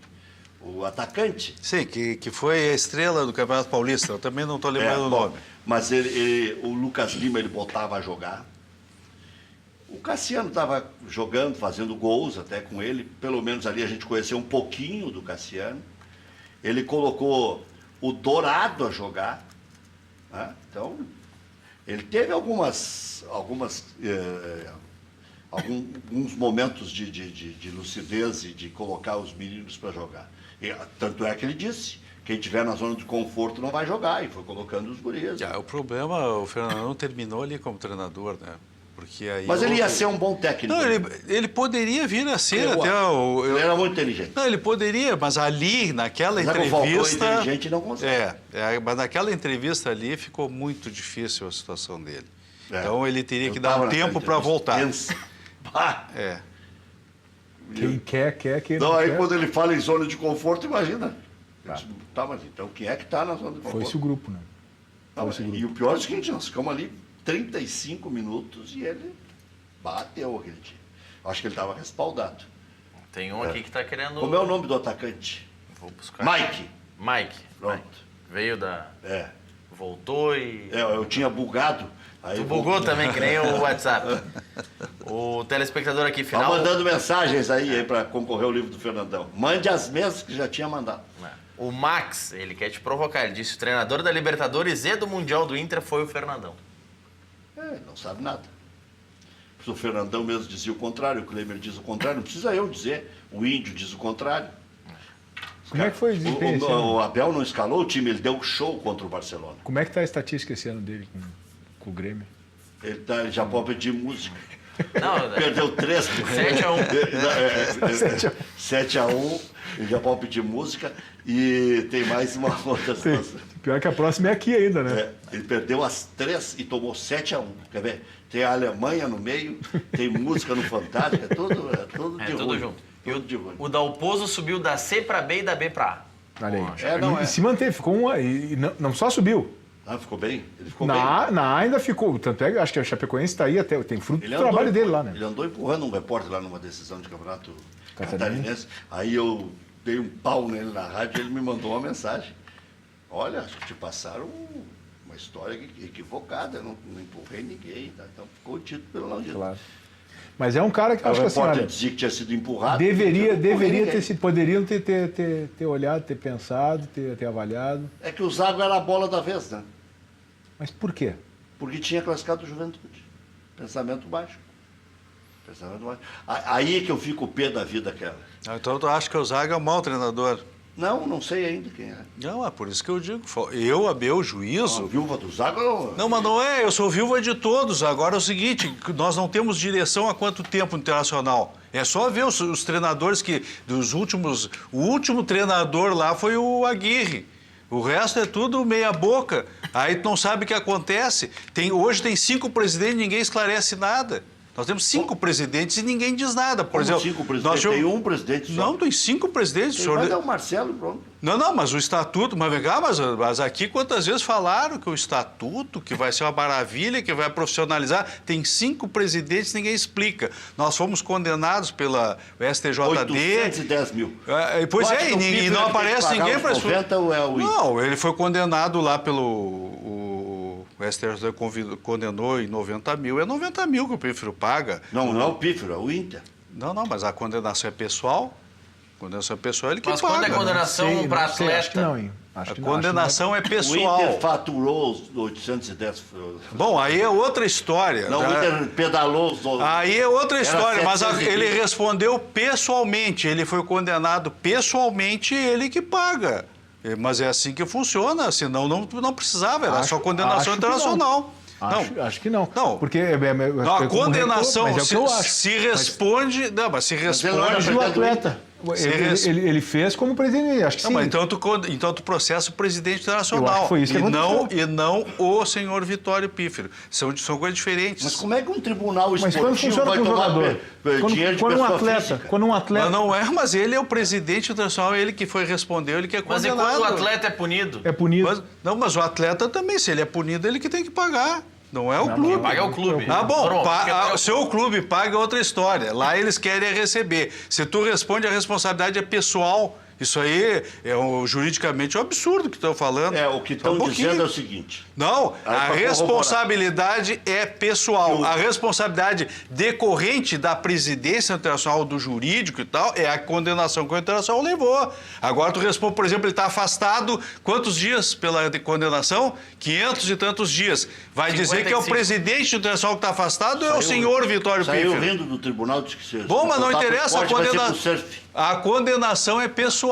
O atacante. Sim, que foi a estrela do Campeonato Paulista. Eu também não estou lembrando o nome. Mas o Lucas Lima ele botava a jogar. O Cassiano estava jogando, fazendo gols até com ele. Pelo menos ali a gente conheceu um pouquinho do Cassiano. Ele colocou o Dourado a jogar. Né? Então, ele teve alguns momentos de lucidez e de colocar os meninos para jogar. E, tanto é que ele disse, quem estiver na zona de conforto não vai jogar, e foi colocando os gurias. O problema, o Fernandão terminou ali como treinador, né? Porque aí Mas ele ia ser um bom técnico. Não, ele poderia vir a ser até Ele era muito inteligente. Não, ele poderia, mas ali, naquela Mas entrevista... o inteligente não consegue. Mas naquela entrevista ali ficou muito difícil a situação dele. Então ele teria que Eu dar um tava tempo para voltar. Quem quer, quem Não, não aí quer. quando ele fala em zona de conforto, imagina. Mas então quem é que está na zona de conforto? Foi esse o grupo, né? E o pior é o seguinte, nós ficamos ali 35 minutos e ele bateu aquele dia. Acho que ele estava respaldado. Tem um aqui que tá querendo... Como é o nome do atacante? Vou buscar. Mike. Pronto. Mike. Veio da... É. Voltou e... Eu tinha bugado. Aí Tu bugou também, que nem o WhatsApp. O telespectador aqui, Tá final... mandando mensagens aí para concorrer ao livro do Fernandão. Mande as mesmas que já tinha mandado. O Max, ele quer te provocar. Ele disse que o treinador da Libertadores e do Mundial do Inter foi o Fernandão. Não sabe nada. O Fernandão mesmo dizia o contrário, o Klemer diz o contrário, não precisa eu dizer. O Índio diz o contrário. Como é que foi o desempenho esse ano? O Abel não escalou o time, ele deu show contra o Barcelona. Como é que está a estatística esse ano dele com o Grêmio? Ele já pode pedir música. Não, Perdeu 3. 7-1. 7-1, ele já pode pedir música. E tem mais uma outra situação. Pior que a próxima é aqui ainda, né? Ele perdeu as 3 e tomou 7-1. Quer ver? Tem a Alemanha no meio, tem música no Fantástico, é tudo de tudo ruim. junto. Tudo de ruim. O Dalpozo subiu da C pra B e da B pra A. Olha aí. É, E se manteve, ficou um. E não só subiu. Ficou bem? Ele ficou bem. Na A ainda ficou. Tanto é que acho que a Chapecoense está aí até. Tem fruto do trabalho dele lá, né? Ele andou empurrando um repórter lá numa decisão de campeonato Catarinense. catarinense. Aí eu dei um pau nele na rádio e ele me mandou uma mensagem. Olha, acho que te passaram uma história equivocada, eu não empurrei ninguém. Tá? Então ficou dito pelo Landino. Claro. Mas é um cara que eu acho O que assim, repórter olha, dizia que tinha sido empurrado. poderiam ter olhado, ter pensado, ter avaliado. É que o Zago era a bola da vez, né? Mas por quê? Porque tinha classificado o Juventude. Pensamento baixo. Aí é que eu fico o pé da vida aquela. Então tu acha que o Zaga é um mau treinador? Não sei ainda quem é. Não, é por isso que eu digo. Eu, a meu juízo... A viúva do Zago... Não, mas não é, eu sou viúva de todos. Agora é o seguinte, nós não temos direção há quanto tempo no Internacional? É só ver os treinadores que, dos últimos... O último treinador lá foi o Aguirre. O resto é tudo meia boca. Aí tu não sabe o que acontece. Hoje tem 5 presidentes e ninguém esclarece nada. Nós temos 5 presidentes e ninguém diz nada. Por exemplo, 5 presidentes? Tem um presidente só. Não, tem 5 presidentes. Mas é o Marcelo, pronto. Não, mas o estatuto... Mas vem cá, mas aqui quantas vezes falaram que o estatuto, que vai ser uma maravilha, que vai profissionalizar, tem 5 presidentes, ninguém explica. Nós fomos condenados pela STJD... 810 mil. Pois é, e não aparece ninguém para... 90 ou é o... Não, ele foi condenado lá pelo... O STJD condenou em 90 mil. É 90 mil que o Pífero paga. Não é o Pífero, é o Inter. Não, mas a condenação é pessoal. A condenação é pessoal, ele que Mas paga. quando é condenação para atleta? Acho que não, hein? A condenação é O pessoal. Inter faturou os 810... Bom, aí é outra história. Não, o Inter pedalou os... Aí é outra história, mas 720. ele respondeu pessoalmente. Ele foi condenado pessoalmente, ele que paga. Mas é assim que funciona, senão não precisava, era só condenação internacional. Acho que não. Não. Porque A condenação mas é o que eu acho. se responde... Não, mas se responde... Mas o atleta, ele fez como presidente, acho que Não, sim. mas então tu processa o presidente Eu internacional. acho que foi isso que aconteceu. E não o senhor Vitório Pífero. São coisas diferentes. Mas como é que um tribunal Mas esportivo quando funciona vai com o tomar jogador? dinheiro de Quando um pessoa atleta... física? Quando um atleta... Mas ele é o presidente internacional, ele que foi responder, ele que é Mas e condenado. quando o atleta é punido? É punido. Mas o atleta também, se ele é punido, ele que tem que pagar. Não é o clube. Quem paga é o clube. Ah, bom, Pronto, se o clube paga é outra história. Lá eles querem receber. Se tu responde, a responsabilidade é pessoal. Isso aí juridicamente é um absurdo que estão falando. O que estão dizendo é o seguinte. Não, a responsabilidade é pessoal. A responsabilidade decorrente da presidência internacional do jurídico e tal é a condenação que o internacional levou. Agora tu responde, por exemplo, ele está afastado quantos dias pela condenação? 500 e tantos dias. Vai 55. Dizer que é o presidente internacional que está afastado ou é o senhor Vitório Pífero? Saiu rindo do tribunal, disse que se... Bom, mas não interessa, a condenação é pessoal.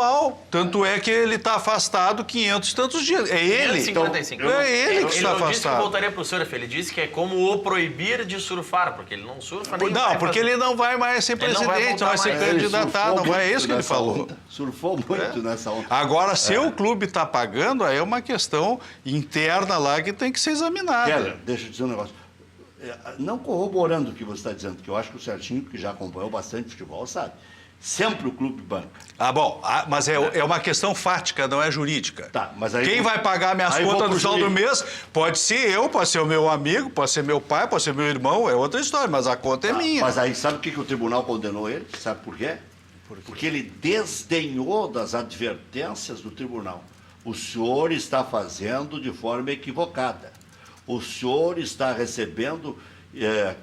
Tanto é que ele está afastado 500 e tantos dias. É ele. 555. Então, é ele que está afastado. Ele não disse que voltaria para o surf, ele disse que é como o proibir de surfar, porque ele não surfa nem Não, porque ele não vai mais ser presidente, não vai ser candidatado, não é isso que ele falou. Onda. Surfou muito nessa onda. Agora, se o clube está pagando, aí é uma questão interna lá que tem que ser examinada. Pera, deixa eu dizer um negócio. Não corroborando o que você está dizendo, que eu acho que o Serginho, que já acompanhou bastante futebol, sabe. Sempre o clube banca. Bom, mas é uma questão fática, não é jurídica. Tá, mas aí quem vai pagar minhas contas no final do mês pode ser eu, pode ser o meu amigo, pode ser meu pai, pode ser meu irmão, é outra história, mas a conta é minha. Mas aí sabe o que o tribunal condenou ele? Sabe por quê? Porque ele desdenhou das advertências do tribunal. O senhor está fazendo de forma equivocada. O senhor está recebendo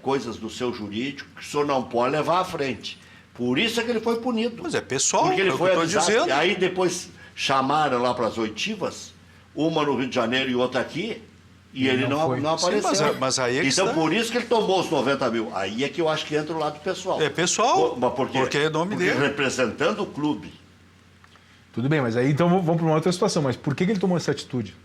coisas do seu jurídico que o senhor não pode levar à frente. Por isso é que ele foi punido. Mas é pessoal, porque ele foi avisado. dizendo. E aí depois chamaram lá para as oitivas, uma no Rio de Janeiro e outra aqui, e ele não apareceu. Sim, mas aí é que então, por isso que ele tomou os 90 mil. Aí é que eu acho que entra o lado pessoal. É pessoal, porque é nome dele. Representando o clube. Tudo bem, mas aí então vamos para uma outra situação. Mas por que ele tomou essa atitude?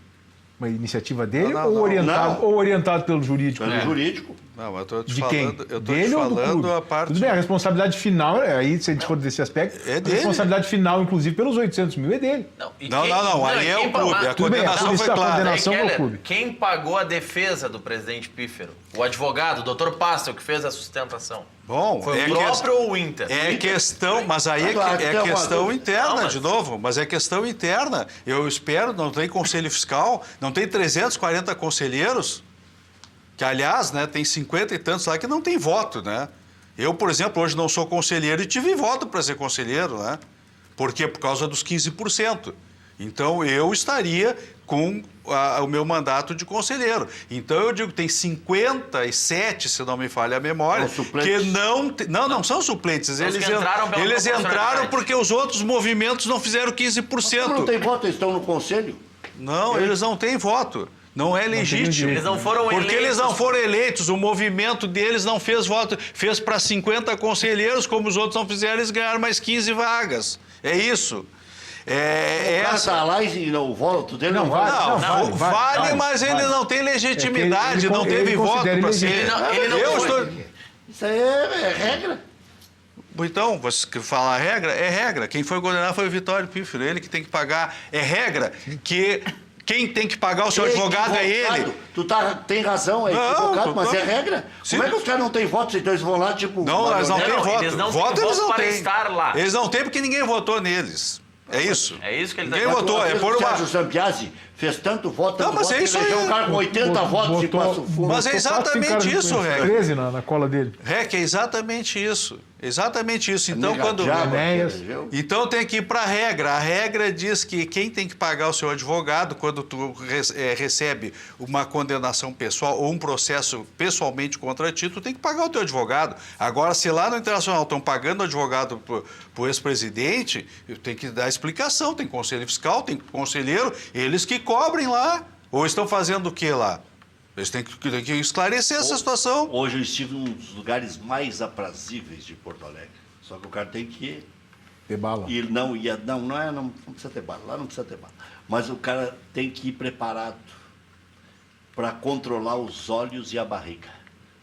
Uma iniciativa dele ou orientado pelo jurídico? Pelo jurídico. Não, mas eu estou te de falando, quem? eu estou dele te ou do falando clube? a parte... Tudo bem, a responsabilidade final, aí se a gente for desse aspecto, é dele. A responsabilidade final, inclusive, pelos 800 mil é dele. Não, aí é o clube. A condenação foi clara. A condenação é o clube. Quem pagou a defesa do presidente Pífero? O advogado, o doutor Pastel, que fez a sustentação. Bom, foi o próprio ou o Inter? É questão, mas aí é questão interna, de novo, mas é questão interna. Eu espero, não tem conselho fiscal, não tem 340 conselheiros, que aliás, né, tem 50 e tantos lá que não tem voto, né? Eu, por exemplo, hoje não sou conselheiro e tive voto para ser conselheiro, né? Por quê? Por causa dos 15%. Então, eu estaria com o meu mandato de conselheiro. Então, eu digo, tem 57, se não me falha a memória, que não são suplentes. Eles entraram porque os outros movimentos não fizeram 15%. Não tem voto, eles estão no conselho. Não, eles não têm voto. Não é legítimo. Eles não foram eleitos. Porque eles não foram eleitos. O movimento deles não fez voto. Fez para 50 conselheiros, como os outros não fizeram, eles ganharam mais 15 vagas. É isso. O cara está lá e o voto dele não vale. Vale, mas ele não tem legitimidade, não teve voto para ser. Isso aí é regra. Então, você fala a regra? É regra. Quem foi condenado foi o Vitório Pífero. Ele que tem que pagar. É regra que... Quem tem que pagar o seu advogado é ele. Tu tem razão, é equivocado, mas é regra. Sim. Como é que os caras não têm votos, então eles vão lá, tipo... Não, eles não têm voto. Eles não têm voto para estar lá. Eles não têm porque ninguém votou neles. É isso. É isso que ele ninguém votou. É por uma... O Sérgio Zampiazzi fez tanto voto, não, mas é isso aí. Um cara com 80 votos e passa o fundo. Mas é exatamente isso, Rec. 13 na cola dele. Rec, é exatamente isso. Exatamente isso. Então, então tem que ir para a regra. A regra diz que quem tem que pagar o seu advogado quando tu recebe uma condenação pessoal ou um processo pessoalmente contra ti, tu tem que pagar o teu advogado. Agora, se lá no Internacional estão pagando o advogado para o ex-presidente, tem que dar explicação. Tem conselho fiscal, tem conselheiro, eles que cobrem lá. Ou estão fazendo o que lá? Eles têm que esclarecer essa situação. Hoje eu estive num dos lugares mais aprazíveis de Porto Alegre. Só que o cara tem que ter bala. Não precisa ter bala. Lá não precisa ter bala. Mas o cara tem que ir preparado para controlar os olhos e a barriga.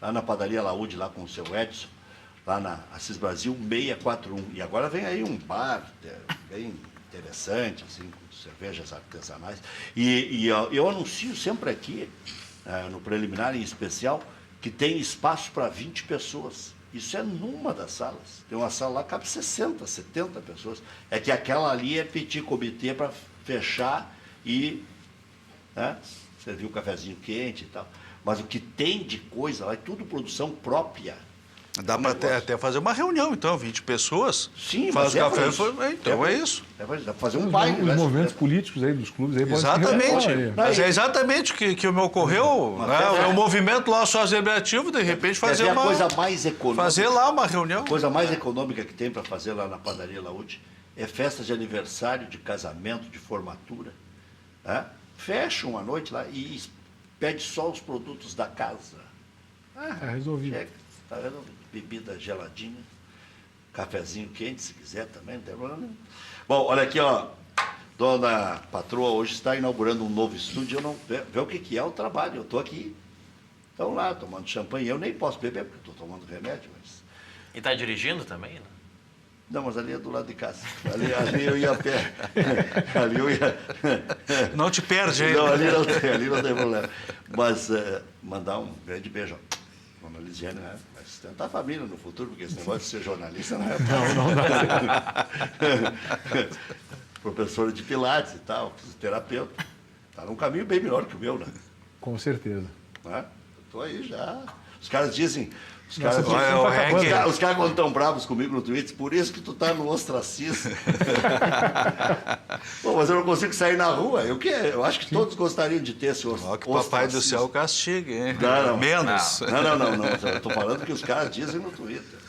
Lá na padaria Laúde, lá com o seu Edson, lá na Assis Brasil 641. E agora vem aí um bar bem interessante, assim, com cervejas artesanais. E eu anuncio sempre aqui, no preliminar em especial, que tem espaço para 20 pessoas. Isso é numa das salas. Tem uma sala lá que cabe 60, 70 pessoas. É que aquela ali é petit comitê para fechar e servir o cafezinho quente e tal. Mas o que tem de coisa lá é tudo produção própria. Dá para até fazer uma reunião, então, 20 pessoas. Sim, faz mas café. então é isso. Dá para fazer um baile. Os movimentos políticos aí dos clubes aí podem se Exatamente. reunir. Mas é exatamente o que me ocorreu. Né? O movimento lá sócio-liberativo, de repente, fazer a coisa mais econômica. Fazer lá uma reunião. A coisa mais econômica que tem para fazer lá na padaria Laúde é festa de aniversário, de casamento, de formatura. Né? Fecha uma noite lá e pede só os produtos da casa. Resolvido. Chega, tá vendo? Bebida geladinha, cafezinho quente, se quiser também, não tem problema nenhum. Bom, olha aqui, ó. Dona Patroa hoje está inaugurando um novo estúdio. Eu não vê o que é o trabalho. Eu estou aqui. Estão lá tomando champanhe. Eu nem posso beber porque estou tomando remédio. Mas... E está dirigindo também, né? Não, mas ali é do lado de casa. Ali eu ia a pé. Ali eu ia... Não te perde, hein? Não, ali não tem problema. Mas mandar um grande beijo. Dona Lisiane, né? Vai sustentar a família no futuro, porque esse negócio de ser jornalista não é... Não dá. Professora de Pilates e tal, fisioterapeuta. Está num caminho bem melhor que o meu, né? Com certeza. Né? Estou aí já. Os caras dizem... Os caras quando estão bravos comigo no Twitter, por isso que tu tá no ostracismo. Pô, mas eu não consigo sair na rua. Eu acho que todos gostariam de ter esse ostracismo. Que o Papai do Céu castigue, hein? Não. Menos. Não. Eu estou falando que os caras dizem no Twitter.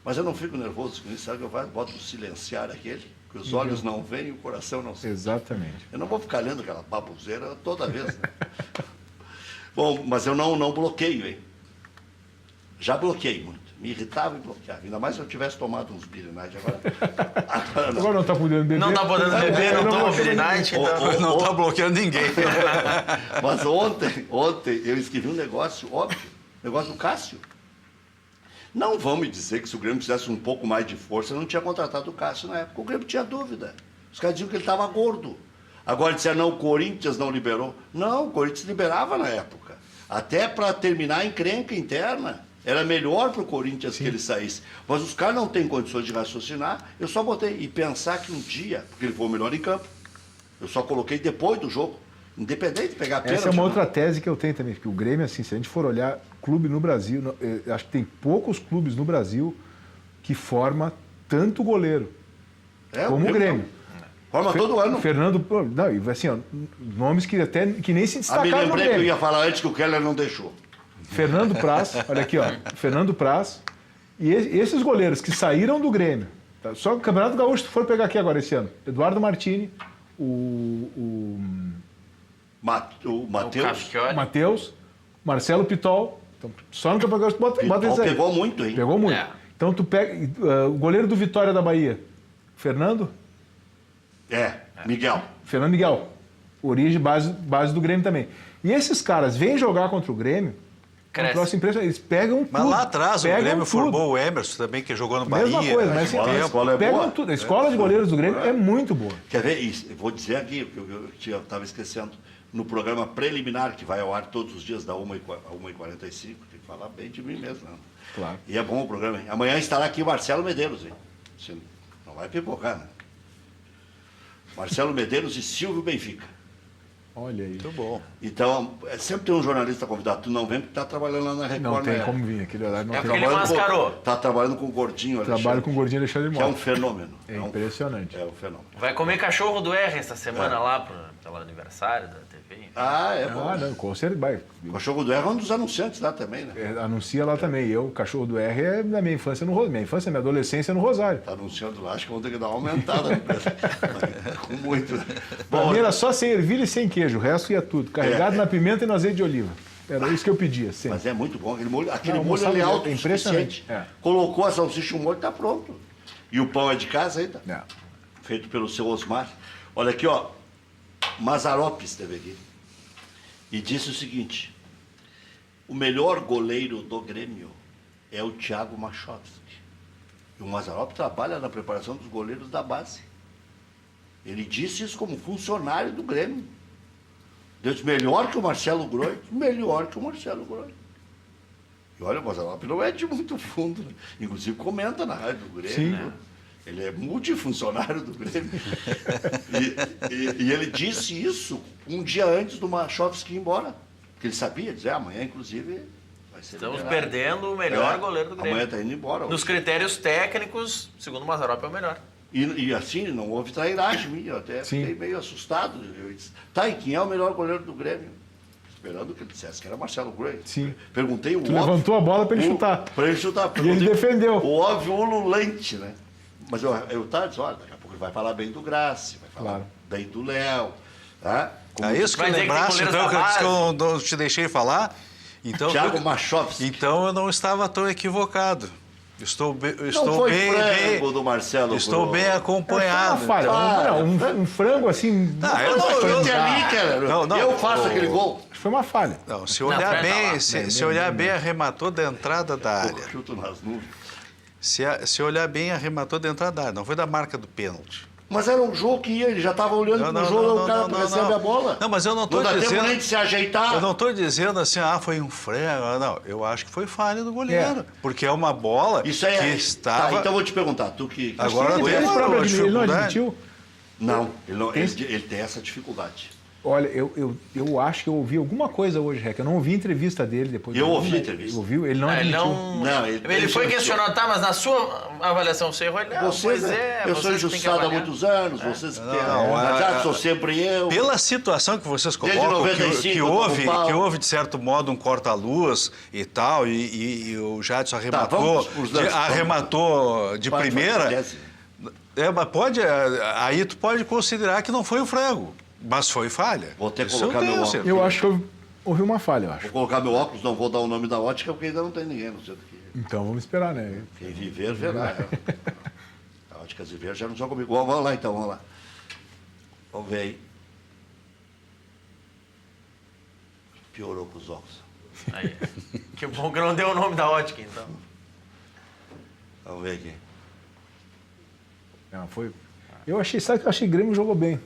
Mas eu não fico nervoso com isso. Sabe que eu boto o silenciar aquele? Que os olhos não veem e o coração não sente. Exatamente. Eu não vou ficar lendo aquela baboseira toda vez. Né? Bom, mas eu não bloqueio, hein? Já bloqueei muito. Me irritava e bloqueava. Ainda mais se eu tivesse tomado uns Beer Night agora. Agora não está podendo beber. Não está podendo beber, não toma Beer Night. Então... Não está bloqueando ninguém. Mas ontem eu escrevi um negócio óbvio. Negócio do Cássio. Não vão me dizer que se o Grêmio fizesse um pouco mais de força, eu não tinha contratado o Cássio na época. O Grêmio tinha dúvida. Os caras diziam que ele estava gordo. Agora disseram, não, o Corinthians não liberou. Não, o Corinthians liberava na época. Até para terminar a encrenca interna. Era melhor para o Corinthians que ele saísse. Mas os caras não têm condições de raciocinar. Eu só botei e pensar que um dia, porque ele foi o melhor em campo, eu só coloquei depois do jogo. Independente de pegar pênalti. Essa é uma outra tese que eu tenho também. Porque o Grêmio, assim, se a gente for olhar clube no Brasil, eu acho que tem poucos clubes no Brasil que forma tanto goleiro como o Grêmio. Forma todo ano. Fernando, não, e assim, ó, nomes que nem se destacaram. Me lembrei que eu ia falar antes que o Keller não deixou. Fernando Praz, olha aqui, ó. Fernando Praz. E esses goleiros que saíram do Grêmio. Tá? Só o Campeonato Gaúcho, se for pegar aqui agora esse ano. Eduardo Martini, o Matheus, Marcelo Pitol. Então, só no Campeonato Gaúcho, bota isso aí. Pegou muito, hein? Pegou muito. É. Então tu pega o goleiro do Vitória da Bahia. Fernando? Miguel. Fernando Miguel. Origem, base do Grêmio também. E esses caras vêm jogar contra o Grêmio. Cresce. Um troço impressionante. Eles pegam tudo. Mas lá atrás o Grêmio tudo. formou o Emerson também, que jogou no Bahia. Mesma coisa, mas a escola é pegam boa. tudo. A escola de goleiros do Grêmio é muito boa. Quer ver? Eu vou dizer aqui, porque eu estava esquecendo, no programa preliminar, que vai ao ar todos os dias, da 1h45, tem que falar bem de mim mesmo. Né? Claro. E é bom o programa, hein? Amanhã estará aqui o Marcelo Medeiros, hein? Você não vai pipocar, né? Marcelo Medeiros e Silvio Benfica. Olha aí. Muito bom. Então, sempre tem um jornalista convidado. Tu não vem porque está trabalhando lá na Record. Não tem né? como vir. Aquele horário não É tem. porque ele mascarou. Está trabalhando com o gordinho Alexandre. Trabalho com o gordinho Alexandre Que é um Mota. fenômeno. É impressionante. É um fenômeno. Vai comer cachorro do R essa semana lá pelo aniversário da TV. Enfim. É bom. Não, com certeza. Vai. O Cachorro do R é um dos anunciantes lá também, né? Anuncia lá também. O Cachorro do R é da minha infância no Rosário. Minha adolescência no Rosário. Está anunciando lá, acho que vão ter que dar uma aumentada no preço. Com muito. Pra mim era só sem ervilha e sem queijo. O resto ia tudo. Carregado na pimenta e no azeite de oliva. Era isso que eu pedia sempre. Mas é muito bom. Aquele molho Não, ele é é alto impressionante. Colocou a salsicha e o molho, está pronto. E o pão é de casa ainda. É. Feito pelo seu Osmar. Olha aqui, ó. Mazzaropi esteve aqui. E disse o seguinte: o melhor goleiro do Grêmio é o Thiago Machovski. E o Mazzaropi trabalha na preparação dos goleiros da base. Ele disse isso como funcionário do Grêmio. Deus, melhor que o Marcelo Groi, melhor que o Marcelo Groi. E olha, o Mazzaropi não é de muito fundo, né? Inclusive comenta na rádio do Grêmio. Sim. Né? Ele é multifuncionário do Grêmio. e ele disse isso um dia antes do Machovski ir embora. Porque ele sabia, dizer, amanhã, inclusive, Vai ser Estamos liberado. perdendo o melhor goleiro do Grêmio. Amanhã tá indo embora. Nos critérios técnicos, segundo o Mazzaropi, é o melhor. E assim, não houve trairagem minha, eu até Sim. fiquei meio assustado. Eu disse, tá, e quem é o melhor goleiro do Grêmio? Esperando que ele dissesse que era Marcelo Grey. Sim. Perguntei o Tu óbvio. levantou a bola para ele chutar. Para ele chutar. E ele Perguntei defendeu. O óbvio ululante, né? Mas eu tava dizendo, olha, daqui a pouco ele vai falar bem do Graça, vai falar Claro. bem do Léo. Tá? É isso que Vai eu dizer que tem lembrasse, goleiros então, da que eu base. não te deixei falar. Então, Thiago Machovski. então eu não estava tão equivocado. Estou Não foi frango do Marcelo estou pro- bem Foi uma acompanhado. falha. Um frango assim. Ah, eu Não, não- foi eu- ali, cara. Não, Eu faço aquele gol. Foi uma falha. Não, se Não, olhar Fred tá bem, lá. se olhar bem, arrematou da entrada da área. Chuto nas nuvens. Se olhar bem, arrematou da entrada da área. Não foi da marca do pênalti. Mas era um jogo que ia, ele já estava olhando Não, pro não, jogo, não, o cara não, recebe não. a bola. Não, mas eu não tô Não dá tempo dizendo- nem de se ajeitar. Eu não estou dizendo assim, foi um frango. Não, eu acho que foi falha do goleiro. É. Porque é uma bola Isso aí que é. estava... Tá, então eu vou te perguntar, tu que. Agora Ele, tem ele uma próprio ele não dificuldade. admitiu. Não, ele tem essa dificuldade. Olha, eu acho que eu ouvi alguma coisa hoje, Rec. Eu não ouvi a entrevista dele depois. Eu do jogo, ouvi a né? entrevista. Ouviu? Ele não Ele admitiu. não. Não, ele foi questionado, tá, mas na sua avaliação você errou. Ele, não, Vocês, pois é, eu sou vocês têm que injustiçado há avaliar. muitos anos, vocês que têm. Não, Sou sempre eu. Pela situação que vocês Desde colocam, 95 que eu tô houve, com pau. que houve, de certo modo, um corta-luz e tal, e o Jadson arrematou, vamos pros lances. arrematou de Vai, primeira. acontece. Mas aí tu pode considerar que não foi um frango, mas foi falha. Vou ter que Isso colocar eu tenho meu certeza. Eu acho que houve uma falha, eu acho. Vou colocar meu óculos, não vou dar o nome da ótica, porque ainda não tem ninguém no centro aqui. Então vamos esperar, né? Quem viver, verá. A ótica Ziver já não joga comigo. Vamos lá então, vamos lá. Vamos ver aí. Piorou com os óculos. Aí. Que bom que não deu o nome da ótica, então. Vamos ver aqui. Não, foi. Sabe que eu achei que o Grêmio jogou bem.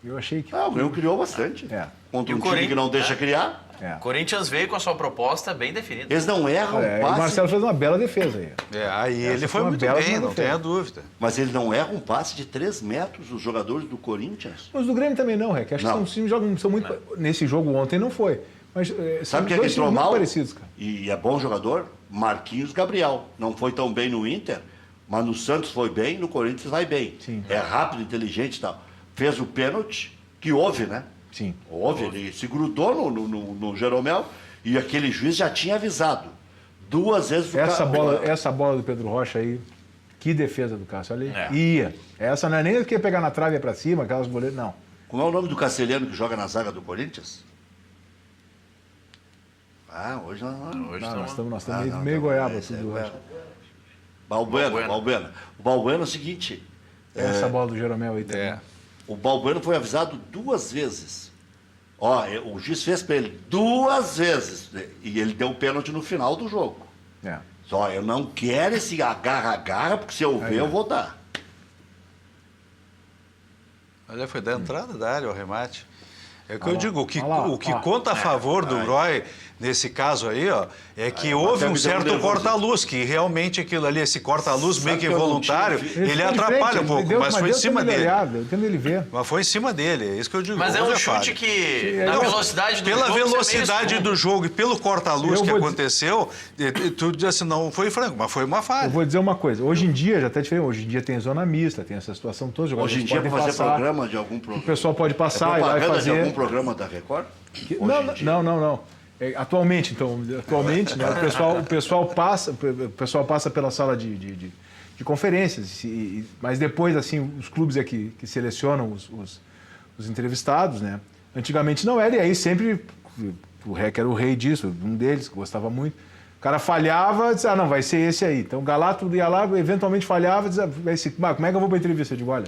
Eu achei que. O Grêmio criou bastante. É. Contra E um o time que Corinthians, não deixa né? criar. É. O Corinthians veio com a sua proposta bem definida. Eles não erram Olha, o passe, Marcelo fez uma bela defesa aí. Aí Essa ele foi foi uma muito bela bem, não defesa. tenha dúvida. mas eles não erram um passe de 3 metros, os jogadores do Corinthians. Mas do Grêmio também não, Rec. Acho Não. que são times jogam são muito. Nesse jogo ontem não foi. Mas Sabe são quem é que dois entrou times muito mal? parecidos, cara. E é bom jogador? Marquinhos Gabriel. Não foi tão bem no Inter, mas no Santos foi bem, no Corinthians vai bem. Sim. É rápido, inteligente e tal. Fez o pênalti, que houve, né? Sim. Houve, ele se grudou no Jeromel e aquele juiz já tinha avisado. 2 vezes o Essa bola do Pedro Rocha aí, que defesa do Cássio. Olha aí. É. Ia. Essa não é nem que ia pegar na trave e ia pra cima, aquelas goleiras. Não. Como é o nome do castelhano que joga na zaga do Corinthians? Hoje Hoje Não, nós estamos Ah, meio, não, meio tá, goiaba esse tudo. é hoje. Balbuena. O Balbuena é o seguinte, Essa bola do Jeromel aí também. o Balbuena foi avisado 2 vezes. O juiz fez para ele 2 vezes e ele deu o pênalti no final do jogo. É. Só eu não quero esse agarra-agarra, porque se eu ver, eu vou dar. Olha, foi da entrada da área o remate. É o que Olha eu lá, digo, olha lá, o que ó. conta a favor do Roy, nesse caso aí, ó, é que houve um certo corta-luz, que realmente aquilo ali, esse corta-luz Sabe meio que que eu não involuntário, tinha- ele ficou de atrapalha frente, um pouco, deu- mas foi em deu cima tempo dele. olhar, deu tempo dele ver. Mas foi em cima dele, é isso que eu digo. Mas é houve um a falha. chute que, na eu- velocidade do Pela jogo, você é meio velocidade escuro. do jogo e pelo corta-luz Eu que vou dizer- aconteceu, tu diz assim, não foi franco, mas foi uma Eu falha. vou dizer uma coisa. Hoje em dia já está diferente. Hoje em dia tem zona mista, tem essa situação toda. Os jogadores Hoje em dia, podem para fazer passar, programa de algum programa. o pessoal pode passar e vai propaganda fazer. de algum programa da Record? Que- Hoje Não, em dia. não. Atualmente, então, né, o pessoal passa pela sala de conferências, mas depois, assim, os clubes é que selecionam os entrevistados, né? Antigamente não era, e aí sempre, o Rec era o rei disso, um deles, que gostava muito. O cara falhava, dizia, não, vai ser esse aí. Então o Galato ia lá, eventualmente falhava, dizia, vai ser, como é que eu vou para a entrevista? Eu digo, olha,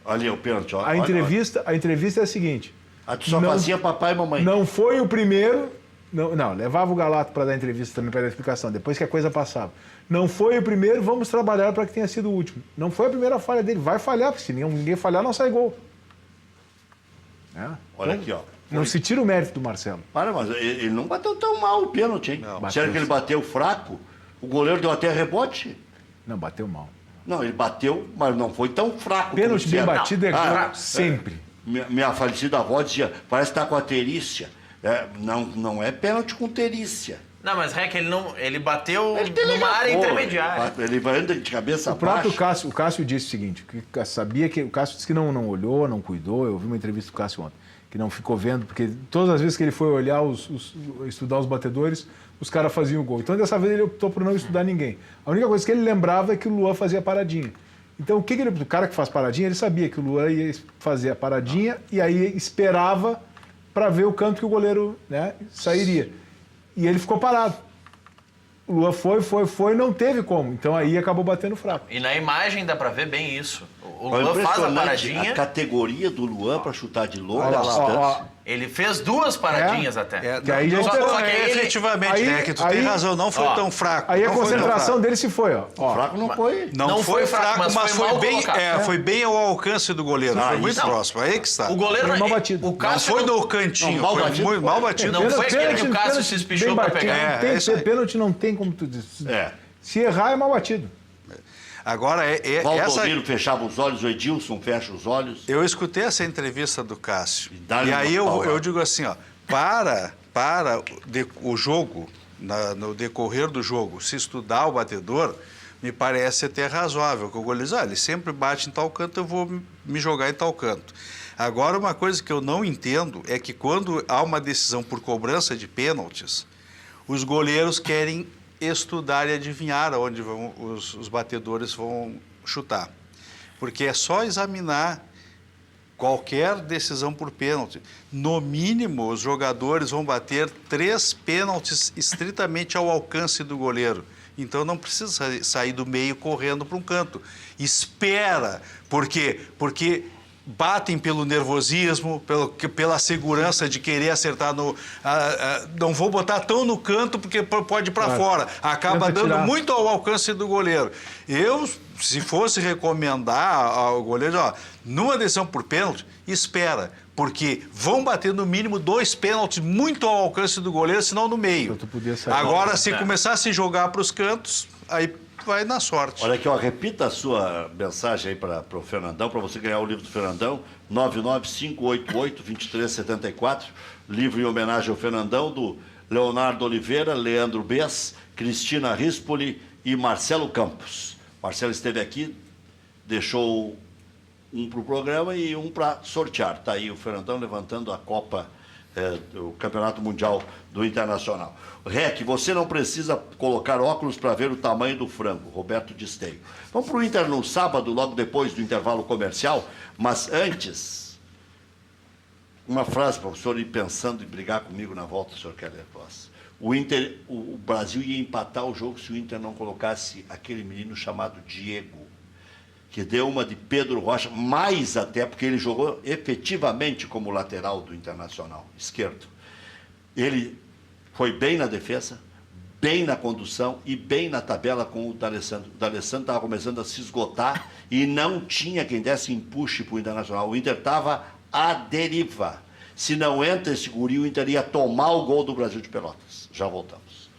Ali, o pênalti. a entrevista é a seguinte... Tu só não- fazia papai e mamãe. Não foi o primeiro. Não, levava o Galato para dar entrevista também, para dar explicação, depois que a coisa passava. Não foi o primeiro, vamos trabalhar para que tenha sido o último. Não foi a primeira falha dele, vai falhar, porque se ninguém falhar, não sai gol. Né? Olha Então, aqui, ó. Não se tira o mérito do Marcelo. Para, mas ele não bateu tão mal o pênalti, hein? Não, Será bateu que ele bateu fraco? O goleiro deu até rebote? Não, bateu mal. Não, ele bateu, mas não foi tão fraco. Pênalti como bem disseram. batido é Ah, gol sempre. Minha falecida avó dizia, parece que tá com a terícia. Não é pênalti com terícia. Não, mas ele bateu numa área intermediária. Ele vai andando de cabeça O próprio baixa. o Cássio disse o seguinte, que sabia que o Cássio disse que não olhou, não cuidou. Eu vi uma entrevista do Cássio ontem, que não ficou vendo, porque todas as vezes que ele foi olhar, estudar os batedores, os caras faziam o gol. Então, dessa vez, ele optou por não estudar ninguém. A única coisa que ele lembrava é que o Luan fazia paradinha. Então, o cara que faz paradinha, ele sabia que o Luan ia fazer a paradinha e aí esperava para ver o canto que o goleiro, né, sairia. E ele ficou parado. O Luan foi, não teve como. Então aí acabou batendo fraco. E na imagem dá pra ver bem isso. O É Luan faz a impressionante paradinha. a categoria do Luan para chutar de longa Olha, distância. Ele fez 2 paradinhas até. Que aí já Só esperou. que ele- efetivamente, aí- né? Que tu aí- tem razão, não foi tão fraco. Aí a não foi tão concentração fraco. dele se foi, ó. Fraco não foi. Não foi fraco, mas foi mal foi bem, colocado. foi bem ao alcance do goleiro. Foi muito isso. próximo. Aí que está. O goleiro Foi mal batido. O Não Cássio foi no cantinho, Não, mal foi batido, muito mal batido. Não foi aquele que o Cássio se espichou bem pra batido. pegar. Não tem É isso aí. pênalti, não tem como tu dizer. É. Se errar, é mal batido. Agora, essa... Valdomiro fechava os olhos, o Edilson fecha os olhos. Eu escutei essa entrevista do Cássio. dá-lhe E aí uma eu digo assim, ó, para o jogo, no decorrer do jogo, se estudar o batedor, me parece até razoável. Que o goleiro diz, ele sempre bate em tal canto, eu vou me jogar em tal canto. Agora, uma coisa que eu não entendo é que quando há uma decisão por cobrança de pênaltis, os goleiros querem estudar e adivinhar onde os batedores vão chutar. Porque é só examinar qualquer decisão por pênalti. No mínimo, os jogadores vão bater 3 pênaltis estritamente ao alcance do goleiro. Então, não precisa sair do meio correndo para um canto. Espera. Por quê? Porque batem pelo nervosismo, pela segurança de querer acertar no... não vou botar tão no canto porque pode ir para fora. Acaba Tenta dando tirar. muito ao alcance do goleiro. Eu, se fosse recomendar ao goleiro, numa decisão por pênalti, espera. Porque vão bater no mínimo 2 pênaltis muito ao alcance do goleiro, senão no meio. Então, tu podia sair. Agora, se começar a se jogar para os cantos, aí vai na sorte. Olha aqui, ó, repita a sua mensagem aí para o Fernandão, para você ganhar o livro do Fernandão, 99588-2374, livro em homenagem ao Fernandão, do Leonardo Oliveira, Leandro Bess, Cristina Rispoli e Marcelo Campos. Marcelo esteve aqui, deixou um para o programa e um para sortear. Está aí o Fernandão levantando a Copa do Campeonato Mundial do Internacional. Rec, você não precisa colocar óculos para ver o tamanho do frango. Roberto Disteio. Vamos para o Inter no sábado, logo depois do intervalo comercial, mas antes, uma frase para o senhor ir pensando e brigar comigo na volta, senhor Keller Kloss. O Brasil ia empatar o jogo se o Inter não colocasse aquele menino chamado Diego, que deu uma de Pedro Rocha, mais até porque ele jogou efetivamente como lateral do Internacional, esquerdo. Ele foi bem na defesa, bem na condução e bem na tabela com o D'Alessandro. O D'Alessandro estava começando a se esgotar e não tinha quem desse empuxe para o Internacional. O Inter estava à deriva. Se não entra esse guri, o Inter ia tomar o gol do Brasil de Pelotas. Já voltamos.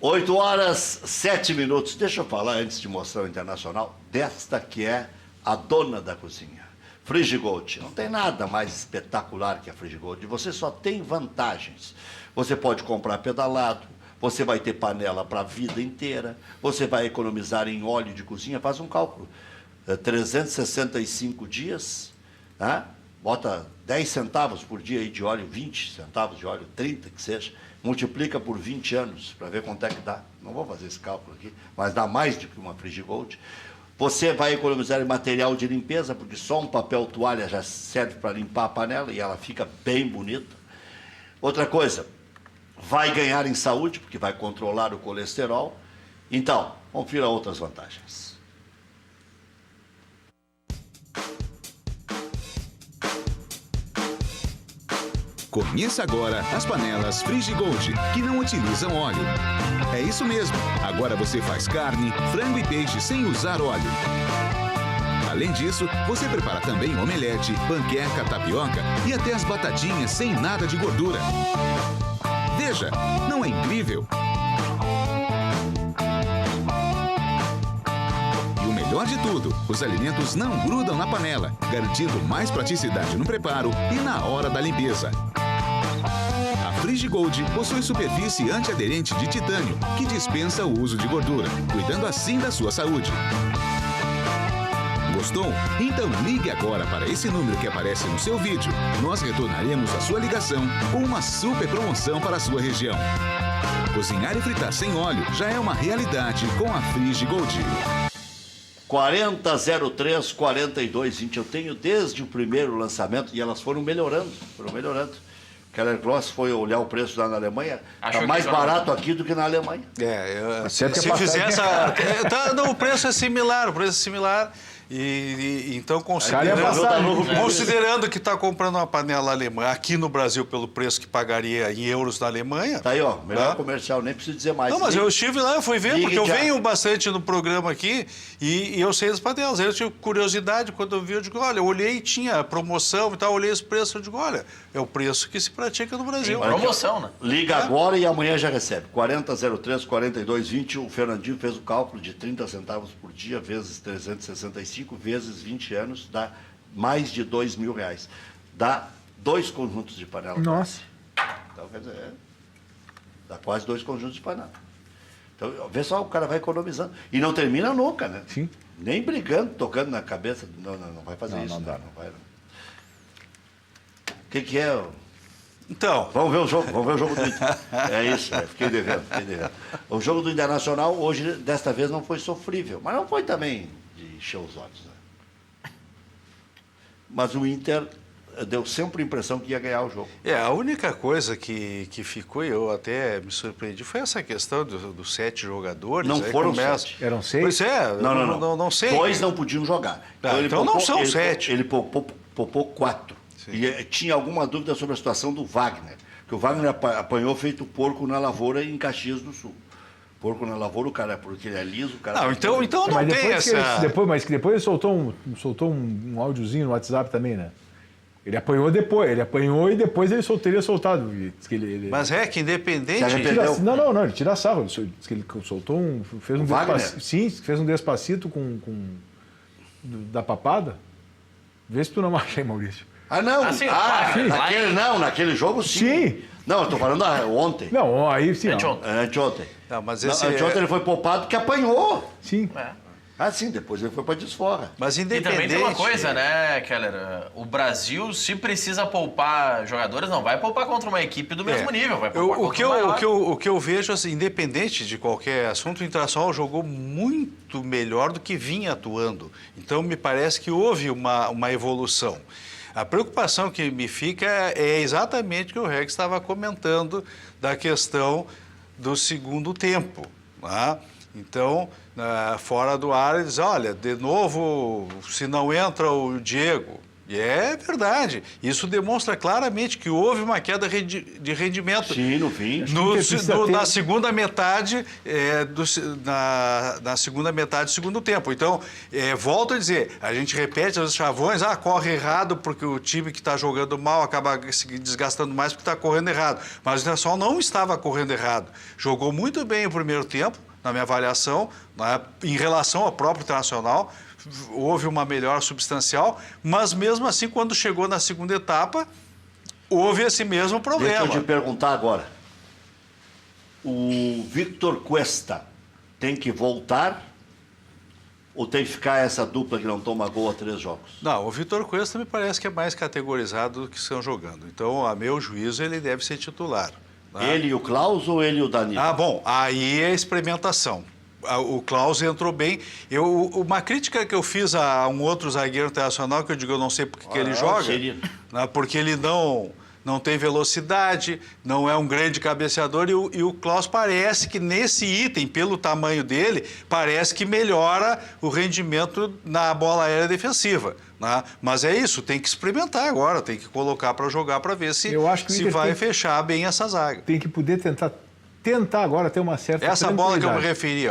Oito horas, 7 minutos. Deixa eu falar, antes de mostrar o Internacional, desta que é a dona da cozinha. Frigigold. Não tem nada mais espetacular que a Frigigold. Você só tem vantagens. Você pode comprar pedalado, você vai ter panela para a vida inteira, você vai economizar em óleo de cozinha. Faz um cálculo. 365 dias, né? Bota 10 centavos por dia aí de óleo, 20 centavos de óleo, 30 que seja. Multiplica por 20 anos para ver quanto é que dá. Não vou fazer esse cálculo aqui, mas dá mais do que uma Frigigold. Você vai economizar em material de limpeza, porque só um papel toalha já serve para limpar a panela e ela fica bem bonita. Outra coisa, vai ganhar em saúde, porque vai controlar o colesterol. Então, confira outras vantagens. Conheça agora as panelas Frigigold, que não utilizam óleo. É isso mesmo, agora você faz carne, frango e peixe sem usar óleo. Além disso, você prepara também omelete, panqueca, tapioca e até as batatinhas sem nada de gordura. Veja, não é incrível? melhor de tudo, os alimentos não grudam na panela, garantindo mais praticidade no preparo e na hora da limpeza. A Frigigold possui superfície antiaderente de titânio, que dispensa o uso de gordura, cuidando assim da sua saúde. Gostou? Então ligue agora para esse número que aparece no seu vídeo. Nós retornaremos a sua ligação com uma super promoção para a sua região. Cozinhar e fritar sem óleo já é uma realidade com a Frigigold. 4003-4220. Eu tenho desde o primeiro lançamento e elas foram melhorando. Keller Gloss foi olhar o preço lá na Alemanha, está mais barato aqui do que na Alemanha. Se fizer essa... o preço é similar, então, considerando que está comprando uma panela alemã aqui no Brasil pelo preço que pagaria em euros na Alemanha... Tá aí, ó, melhor comercial, nem preciso dizer mais. Não, mas eu estive lá, eu fui ver, porque eu venho bastante no programa aqui e eu sei das panelas. Aí eu tive curiosidade, quando eu vi, eu digo, olha, eu olhei, tinha promoção e tal, olhei esse preço, eu digo, olha, é o preço que se pratica no Brasil. Tem promoção, né? Liga agora e amanhã já recebe. 4003-4220, o Fernandinho fez o cálculo de 30 centavos por dia, vezes 365, vezes 20 anos, dá mais de R$2.000. Dá 2 conjuntos de panela. Nossa. Então, quer dizer, dá quase 2 conjuntos de panela. Então, vê só, o cara vai economizando. E não termina nunca, né? Sim. Nem brigando, tocando na cabeça. Não vai fazer isso. Não dá. Não vai, não. O que é? Então... Vamos ver o jogo do Inter. É isso, fiquei devendo. O jogo do Internacional, hoje, desta vez, não foi sofrível. Mas não foi também de encher os olhos. Né? Mas o Inter deu sempre a impressão que ia ganhar o jogo. A única coisa que ficou, e eu até me surpreendi, foi essa questão dos 7 jogadores. Não foram 7. Eram 6? Pois é, não sei. 2 não podiam jogar. Então não são 7. Ele poupou 4. E tinha alguma dúvida sobre a situação do Wagner, que o Wagner apanhou feito porco na lavoura em Caxias do Sul. Porco na lavoura, o cara, porque ele é liso, o cara... Não, então não tem essa... Mas depois ele soltou um áudiozinho no WhatsApp também, né? Ele apanhou depois, e depois ele teria soltado. Diz que ele... Mas que independente... Não, ele tira sarro. Diz que ele soltou fez um despacito. Sim, fez um despacito da papada. Vê se tu não acha aí, Maurício. Naquele jogo sim. Não, eu estou falando ontem. Não, aí sim. Anteontem. Anteontem ele foi poupado porque apanhou. Sim. Sim, depois ele foi para desforra. Mas E independente... também tem uma coisa, né, Keller? O Brasil, se precisa poupar jogadores, não vai poupar contra uma equipe do mesmo nível, vai poupar contra uma maior. O que eu vejo, assim, independente de qualquer assunto, o Internacional jogou muito melhor do que vinha atuando. Então, me parece que houve uma evolução. A preocupação que me fica é exatamente o que o Rex estava comentando da questão do segundo tempo. Né? Então, fora do ar, ele diz, olha, de novo, se não entra o Diego. E é verdade. Isso demonstra claramente que houve uma queda de rendimento. Sim, no fim. Na segunda metade, na segunda metade do segundo tempo. Então, volto a dizer, a gente repete os chavões, corre errado porque o time que está jogando mal acaba se desgastando mais porque está correndo errado. Mas o Internacional não estava correndo errado. Jogou muito bem o primeiro tempo, na minha avaliação, né, em relação ao próprio Internacional. Houve uma melhora substancial, mas mesmo assim, quando chegou na segunda etapa, houve esse mesmo problema. Deixa eu te perguntar agora. O Victor Cuesta tem que voltar ou tem que ficar essa dupla que não toma gol há 3 jogos? Não, o Victor Cuesta me parece que é mais categorizado do que estão jogando. Então, a meu juízo, ele deve ser titular. Né? Ele e o Klaus ou ele e o Danilo? Bom, aí é experimentação. O Klaus entrou bem. Uma crítica que eu fiz a um outro zagueiro internacional, que eu digo, eu não sei porque que ele joga, né, porque ele não tem velocidade, não é um grande cabeceador, e o Klaus parece que nesse item, pelo tamanho dele, parece que melhora o rendimento na bola aérea defensiva. Né? Mas é isso, tem que experimentar agora, tem que colocar para jogar para ver se vai fechar bem essa zaga. Tem que poder tentar agora ter uma certa Essa bola que eu me referi,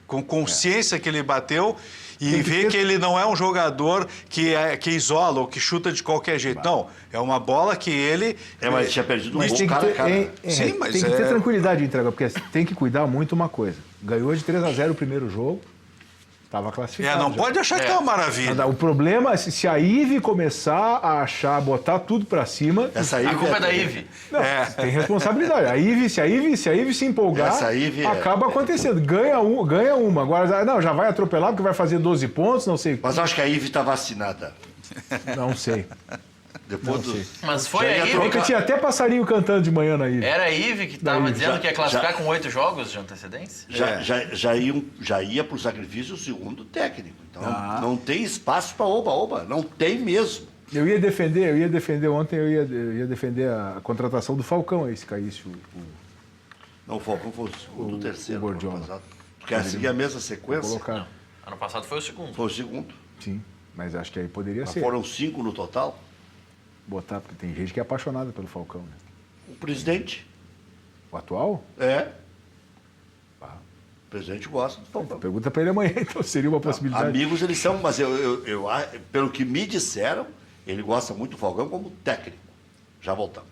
com consciência que ele bateu e ver que ele não é um jogador que isola ou que chuta de qualquer jeito. Não, é uma bola que ele... mas tinha perdido um gol cara. Sim, mas tem que ter tranquilidade de entrega, porque tem que cuidar muito uma coisa. Ganhou de 3-0 o primeiro jogo, Estava classificado. Não já. pode achar que é uma maravilha. O problema é se a Ive começar a achar, botar tudo pra cima. Essa A Ive culpa é da Ive. Não, tem responsabilidade. Se a Ive se empolgar, Essa Ive acaba acontecendo. Ganha uma. Agora, não, já vai atropelar porque vai fazer 12 pontos, não sei. Mas eu acho que a Ive está vacinada. Não sei. Depois Não do... sei. Mas foi Já a ia Ive. Porque tinha até passarinho cantando de manhã na Ive. Era a Ive que estava Ive. dizendo que ia classificar Já- com 8 jogos de antecedência? Já ia para o sacrifício o segundo técnico. Então não tem espaço para oba-oba. Não tem mesmo. Eu ia defender ontem, eu ia defender a contratação do Falcão aí, se caísse o Não, o Falcão foi o segundo, o terceiro. o Gordiola. ano passado. Quer seguir a mesma sequência? colocar. Ano passado foi o segundo. Foi o segundo. Sim, mas acho que aí poderia Mas ser. foram 5 no total. Botar, porque tem gente que é apaixonada pelo Falcão, né? O presidente O atual? é. O presidente gosta do Falcão. Pergunta pra ele amanhã, então seria uma possibilidade. Amigos eles são, mas pelo que me disseram, ele gosta muito do Falcão como técnico. Já voltamos.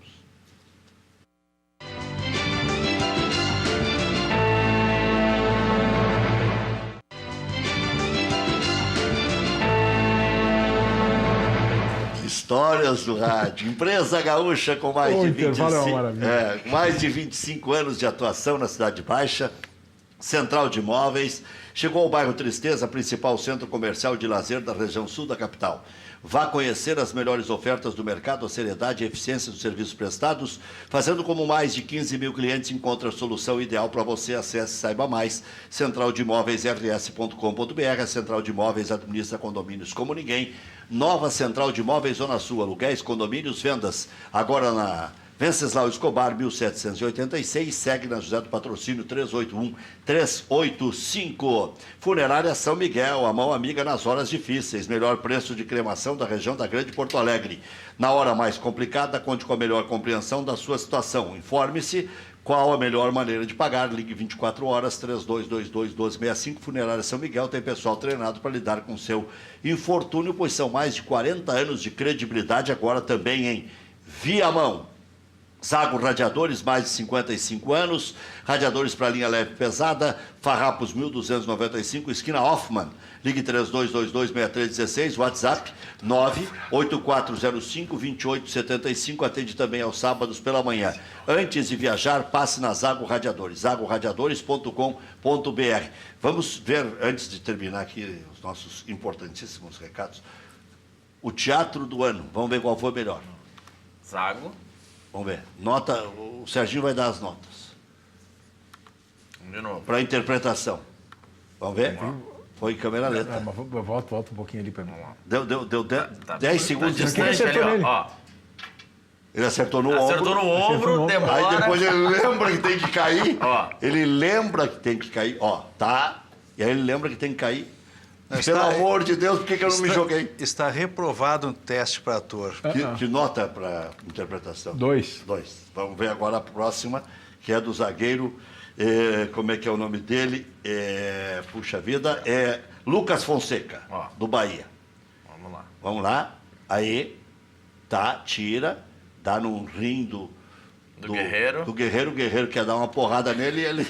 Histórias do rádio. Empresa gaúcha com mais O de intervalo é uma 25, maravilha. mais de 25 anos de atuação na Cidade Baixa. Central de Imóveis. Chegou ao bairro Tristeza, principal centro comercial de lazer da região sul da capital. Vá conhecer as melhores ofertas do mercado, a seriedade e a eficiência dos serviços prestados, fazendo como mais de 15 mil clientes encontra a solução ideal para você. Acesse e saiba mais, centraldemóveisrs.com.br. A Central de Imóveis administra condomínios como ninguém. Nova Central de Imóveis, Zona Sul, aluguéis, condomínios, vendas. Agora na Venceslau Escobar, 1786, segue na José do Patrocínio, 381-385. Funerária São Miguel, a mão amiga nas horas difíceis. Melhor preço de cremação da região da Grande Porto Alegre. Na hora mais complicada, conte com a melhor compreensão da sua situação. Informe-se qual a melhor maneira de pagar. Ligue 24 horas, 3222-1265. Funerária São Miguel tem pessoal treinado para lidar com seu infortúnio, pois são mais de 40 anos de credibilidade, agora também em Viamão. Zago Radiadores, mais de 55 anos, radiadores para linha leve e pesada, Farrapos 1295, esquina Hoffman. Ligue 3222-6316, WhatsApp 98405-2875, atende também aos sábados pela manhã. Antes de viajar, passe na Zago Radiadores, zagoradiadores.com.br. Vamos ver, antes de terminar aqui os nossos importantíssimos recados, o teatro do ano, vamos ver qual foi melhor. Zago. Vamos ver. Nota, o Serginho vai dar as notas. De novo. Para interpretação. Vamos ver? Foi em câmera lenta. Mas volta um pouquinho ali para mim. Deu 10 segundos de distante acertou ali, nele. ó. Ele acertou no Acertou ombro. no ombro, Acertou no ombro. demora. Aí depois ele lembra que tem que cair. Ó. Ele lembra que tem que cair. Ó, tá. E aí ele lembra que tem que cair. Pelo amor de Deus, por que eu não me joguei? Está reprovado um teste para ator. Que nota para interpretação? 2. 2. Vamos ver agora a próxima, que é do zagueiro. Como é que é o nome dele? Puxa vida, é Lucas Fonseca, Ó. do Bahia. Vamos lá. Vamos lá. Aí, tá, tira, dá num rim do Guerreiro. Do Guerreiro. O Guerreiro quer dar uma porrada nele e ele.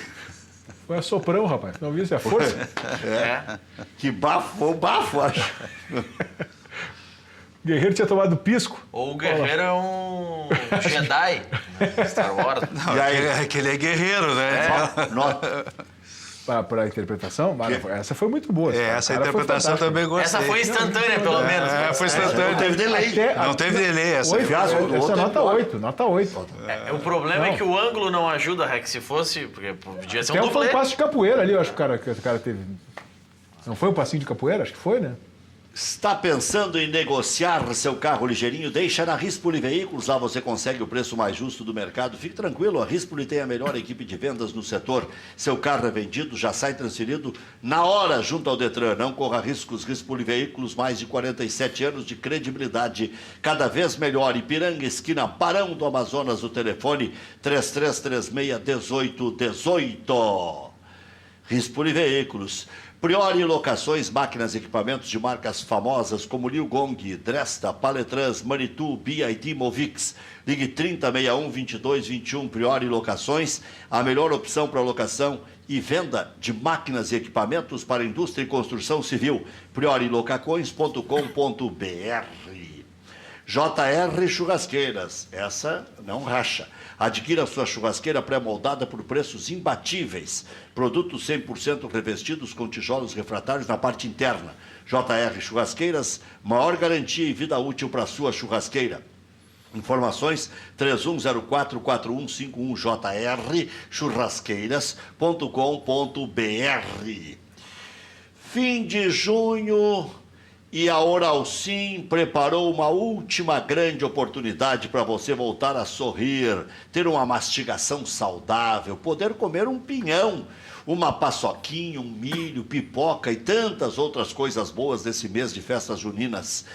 Foi a soprão, rapaz. Não viu isso? É força. É. Que bafo, acho. O Guerreiro tinha tomado pisco. Ou o Guerreiro é um Jedi. Star Wars. Não, E aí? que ele é guerreiro, né? Nota. Para a interpretação, essa foi muito boa. Essa Cara, foi interpretação fantástico. também gostei. Essa foi instantânea, pelo menos. Foi Não instantâneo. teve delay. Não teve delay essa. Oito, Fiasco do essa outro é é nota embora. 8, nota 8. O problema é Não. que o ângulo não ajuda, Rex. Se fosse, porque podia ser um Até foi dublê. um passo de capoeira ali, eu acho que o cara teve. Não foi um passinho de capoeira? Acho que foi, né? Está pensando em negociar seu carro ligeirinho? Deixa na Rispoli Veículos, lá você consegue o preço mais justo do mercado. Fique tranquilo, a Rispoli tem a melhor equipe de vendas no setor. Seu carro é vendido, já sai transferido na hora junto ao Detran. Não corra riscos, Rispoli Veículos, mais de 47 anos de credibilidade. Cada vez melhor, Ipiranga, esquina Barão do Amazonas, o telefone 3336-1818. Rispoli Veículos. Priori Locações, máquinas e equipamentos de marcas famosas como Liu Gong, Dresta, Paletrans, Manitou, BID, Movix. Ligue 3061-2221. Priori Locações, a melhor opção para locação e venda de máquinas e equipamentos para indústria e construção civil. priorilocacões.com.br. JR Churrasqueiras, essa não racha. Adquira sua churrasqueira pré-moldada por preços imbatíveis. Produtos 100% revestidos com tijolos refratários na parte interna. JR Churrasqueiras, maior garantia e vida útil para sua churrasqueira. Informações 31044151 jrchurrasqueiras.com.br. Fim de junho e a Oralcim preparou uma última grande oportunidade para você voltar a sorrir, ter uma mastigação saudável, poder comer um pinhão, uma paçoquinha, um milho, pipoca e tantas outras coisas boas desse mês de festas juninas.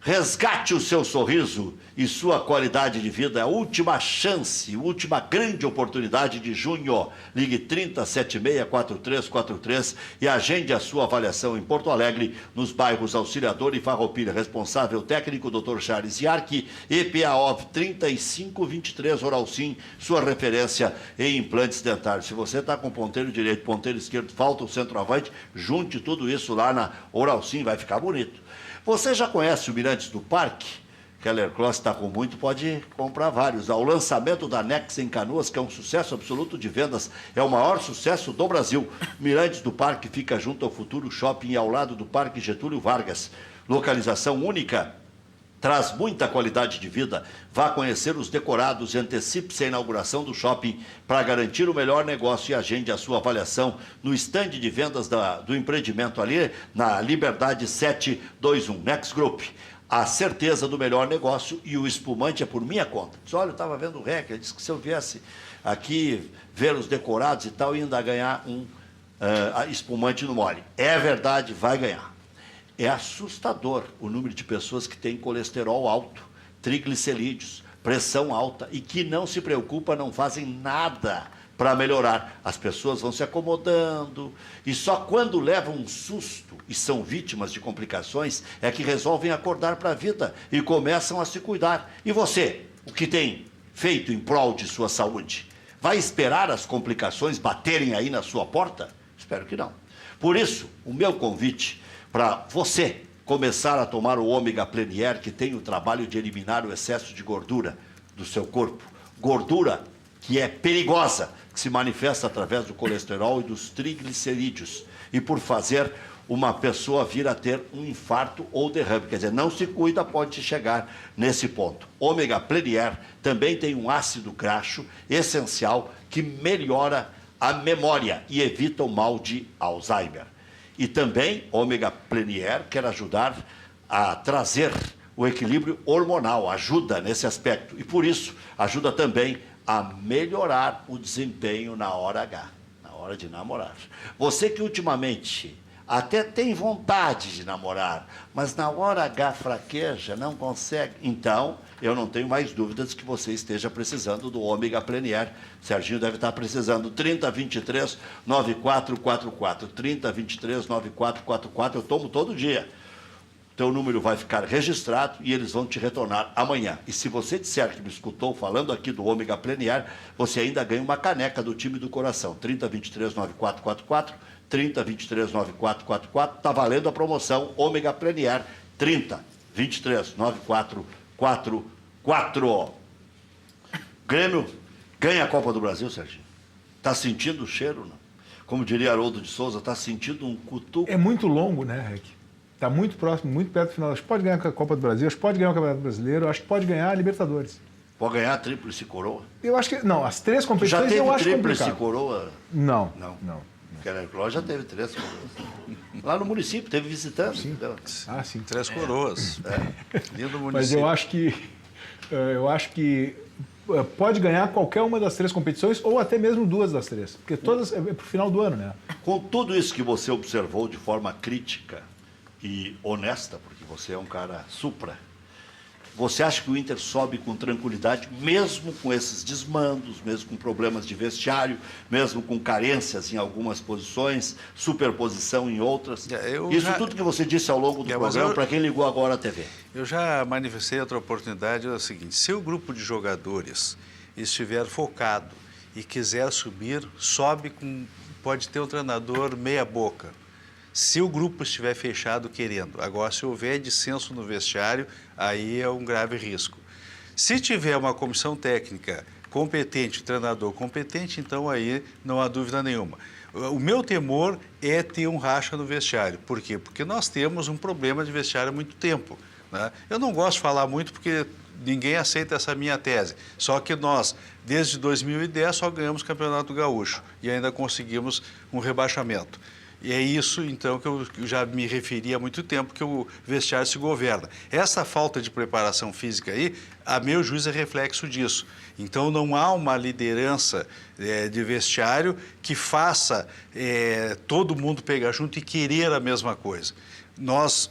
Resgate o seu sorriso e sua qualidade de vida. É a última chance, última grande oportunidade de junho. Ligue 3076-4343 e agende a sua avaliação em Porto Alegre, nos bairros Auxiliador e Farroupilha. Responsável técnico, Dr. Charles Iarque, EPAOV 3523 Oralcim, sua referência em implantes dentários. Se você está com ponteiro direito, ponteiro esquerdo, falta o centroavante, junte tudo isso lá na Oralcim, vai ficar bonito. Você já conhece o Mirantes do Parque? Keller Cross está com muito, pode comprar vários. O lançamento da Nex em Canoas, que é um sucesso absoluto de vendas, é o maior sucesso do Brasil. Mirantes do Parque fica junto ao Futuro Shopping e ao lado do Parque Getúlio Vargas. Localização única, traz muita qualidade de vida. Vá conhecer os decorados e antecipe-se a inauguração do shopping para garantir o melhor negócio e agende a sua avaliação no estande de vendas do empreendimento ali na Liberdade 721. Next Group, a certeza do melhor negócio e o espumante é por minha conta. Diz, olha, eu estava vendo o REC, ele disse que se eu viesse aqui ver os decorados e tal, ia ainda ganhar um espumante no mole. É verdade, vai ganhar. É assustador o número de pessoas que têm colesterol alto, triglicerídeos, pressão alta e que não se preocupam, não fazem nada para melhorar. As pessoas vão se acomodando e só quando levam um susto e são vítimas de complicações é que resolvem acordar para a vida e começam a se cuidar. E você, o que tem feito em prol de sua saúde? Vai esperar as complicações baterem aí na sua porta? Espero que não. Por isso, o meu convite para você começar a tomar o ômega Plenier, que tem o trabalho de eliminar o excesso de gordura do seu corpo. Gordura que é perigosa, que se manifesta através do colesterol e dos triglicerídeos. E por fazer uma pessoa vir a ter um infarto ou derrame. Quer dizer, não se cuida, pode chegar nesse ponto. Ômega Plenier também tem um ácido graxo essencial que melhora a memória e evita o mal de Alzheimer. E também, ômega Plenier quer ajudar a trazer o equilíbrio hormonal, ajuda nesse aspecto. E, por isso, ajuda também a melhorar o desempenho na hora H, na hora de namorar. Você que ultimamente até tem vontade de namorar, mas na hora H fraqueja, não consegue, então eu não tenho mais dúvidas que você esteja precisando do ômega Plenier. Serginho deve estar precisando. 3023-9444. 3023-9444. Eu tomo todo dia. Teu número vai ficar registrado e eles vão te retornar amanhã. E se você disser que me escutou falando aqui do ômega Plenier, você ainda ganha uma caneca do time do coração. 3023-9444. 3023-9444. Está valendo a promoção ômega Plenier. 3023-9444. Grêmio ganha a Copa do Brasil, Serginho. Está sentindo o cheiro, não? Como diria Haroldo de Souza, está sentindo um cutuco. É muito longo, né, Rec? Está muito próximo, muito perto do final. Acho que pode ganhar a Copa do Brasil, acho que pode ganhar o Campeonato Brasileiro, acho que pode ganhar a Libertadores. Pode ganhar a tríplice coroa? Eu acho que... Não, as três Já competições teve eu acho tríplice complicado. coroa? Não. Keller Cross já teve 3 coroas. Lá no município, teve visitante. Sim. Então. Sim. 3 coroas. Lindo município. Mas eu acho que pode ganhar qualquer uma das 3 competições ou até mesmo 2 das 3, porque todas é pro final do ano, né? Com tudo isso que você observou de forma crítica e honesta, porque você é um cara supra, você acha que o Inter sobe com tranquilidade, mesmo com esses desmandos, mesmo com problemas de vestiário, mesmo com carências em algumas posições, superposição em outras? Tudo que você disse ao longo do programa, para quem ligou agora à TV. Eu já manifestei outra oportunidade, é o seguinte: se o grupo de jogadores estiver focado e quiser subir, sobe com pode ter um treinador meia boca, se o grupo estiver fechado querendo. Agora, se houver dissenso no vestiário, aí é um grave risco. Se tiver uma comissão técnica competente, treinador competente, então aí não há dúvida nenhuma. O meu temor é ter um racha no vestiário. Por quê? Porque nós temos um problema de vestiário há muito tempo, né? Eu não gosto de falar muito porque ninguém aceita essa minha tese. Só que nós, desde 2010, só ganhamos o Campeonato Gaúcho e ainda conseguimos um rebaixamento. E é isso, então, que eu já me referi há muito tempo, que o vestiário se governa. Essa falta de preparação física aí, a meu juízo, é reflexo disso. Então, não há uma liderança de vestiário que faça todo mundo pegar junto e querer a mesma coisa. Nós...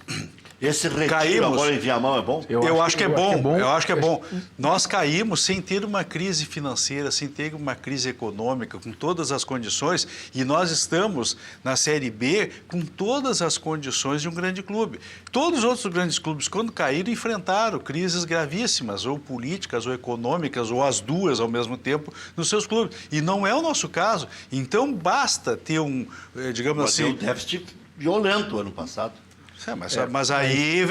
Esse retiro caímos. Agora em Viamão é bom? Eu acho que é bom. Eu acho que é bom. Nós caímos sem ter uma crise financeira, sem ter uma crise econômica, com todas as condições, e nós estamos na Série B com todas as condições de um grande clube. Todos os outros grandes clubes, quando caíram, enfrentaram crises gravíssimas, ou políticas, ou econômicas, ou as duas ao mesmo tempo, nos seus clubes. E não é o nosso caso. Então, basta ter um, digamos assim... um déficit violento ano passado. Mas aí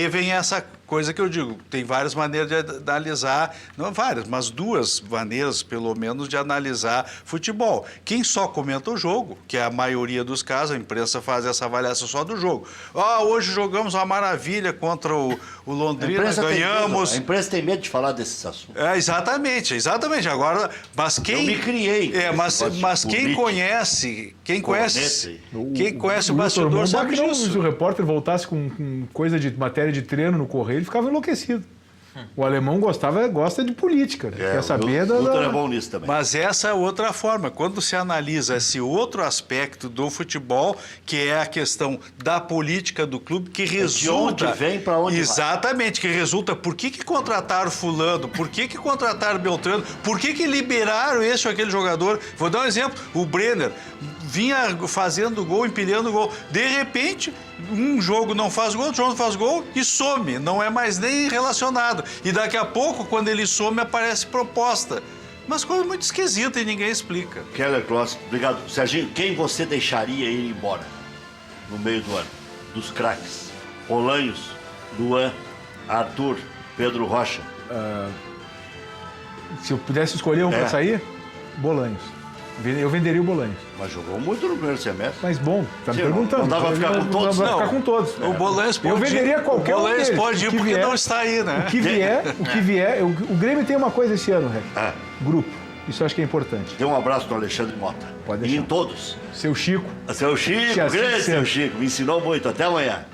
vem essa coisa que eu digo, tem várias maneiras de analisar, não várias, mas duas maneiras, pelo menos, de analisar futebol. Quem só comenta o jogo, que é a maioria dos casos, a imprensa faz essa avaliação só do jogo. Hoje jogamos uma maravilha contra o Londrina, ganhamos... A imprensa tem medo de falar desses assuntos. Exatamente. Agora, mas quem... Eu me criei. Mas quem conhece o bastidor sabe disso. Se o repórter voltasse com coisa de matéria de treino no Correio, ele ficava enlouquecido. O alemão gosta de política, né? Quer saber o Luther é bom nisso também. Mas essa é outra forma. Quando se analisa esse outro aspecto do futebol, que é a questão da política do clube, que resulta... De onde vem para onde Exatamente, que resulta... Por que contrataram fulano? Por que contrataram Beltrano? Por que liberaram esse ou aquele jogador? Vou dar um exemplo. O Brenner vinha fazendo gol, empilhando gol. De repente, um jogo não faz gol, outro jogo não faz gol e some. Não é mais nem relacionado. E daqui a pouco, quando ele some, aparece proposta. Mas coisa muito esquisita e ninguém explica. Keller Kloss, obrigado. Serginho, quem você deixaria ir embora no meio do ano? Dos craques. Bolanhos, Luan, Arthur, Pedro Rocha. Se eu pudesse escolher um para sair, Bolanhos. Eu venderia o Bolanhos. Mas jogou muito no primeiro semestre. Mas bom, tá me perguntando. Não dá pra ficar com todos? Não dá pra ficar com todos. O Bolanhos pode ir. Eu venderia qualquer um deles. O Bolanhos pode ir porque não está aí, né? O que vier. O Grêmio tem uma coisa esse ano, Rec. Grupo. Isso eu acho que é importante. Dê um abraço do Alexandre Mota. Pode deixar. E em todos. Seu Chico. Seu Chico, grande seu Chico. Me ensinou muito. Até amanhã.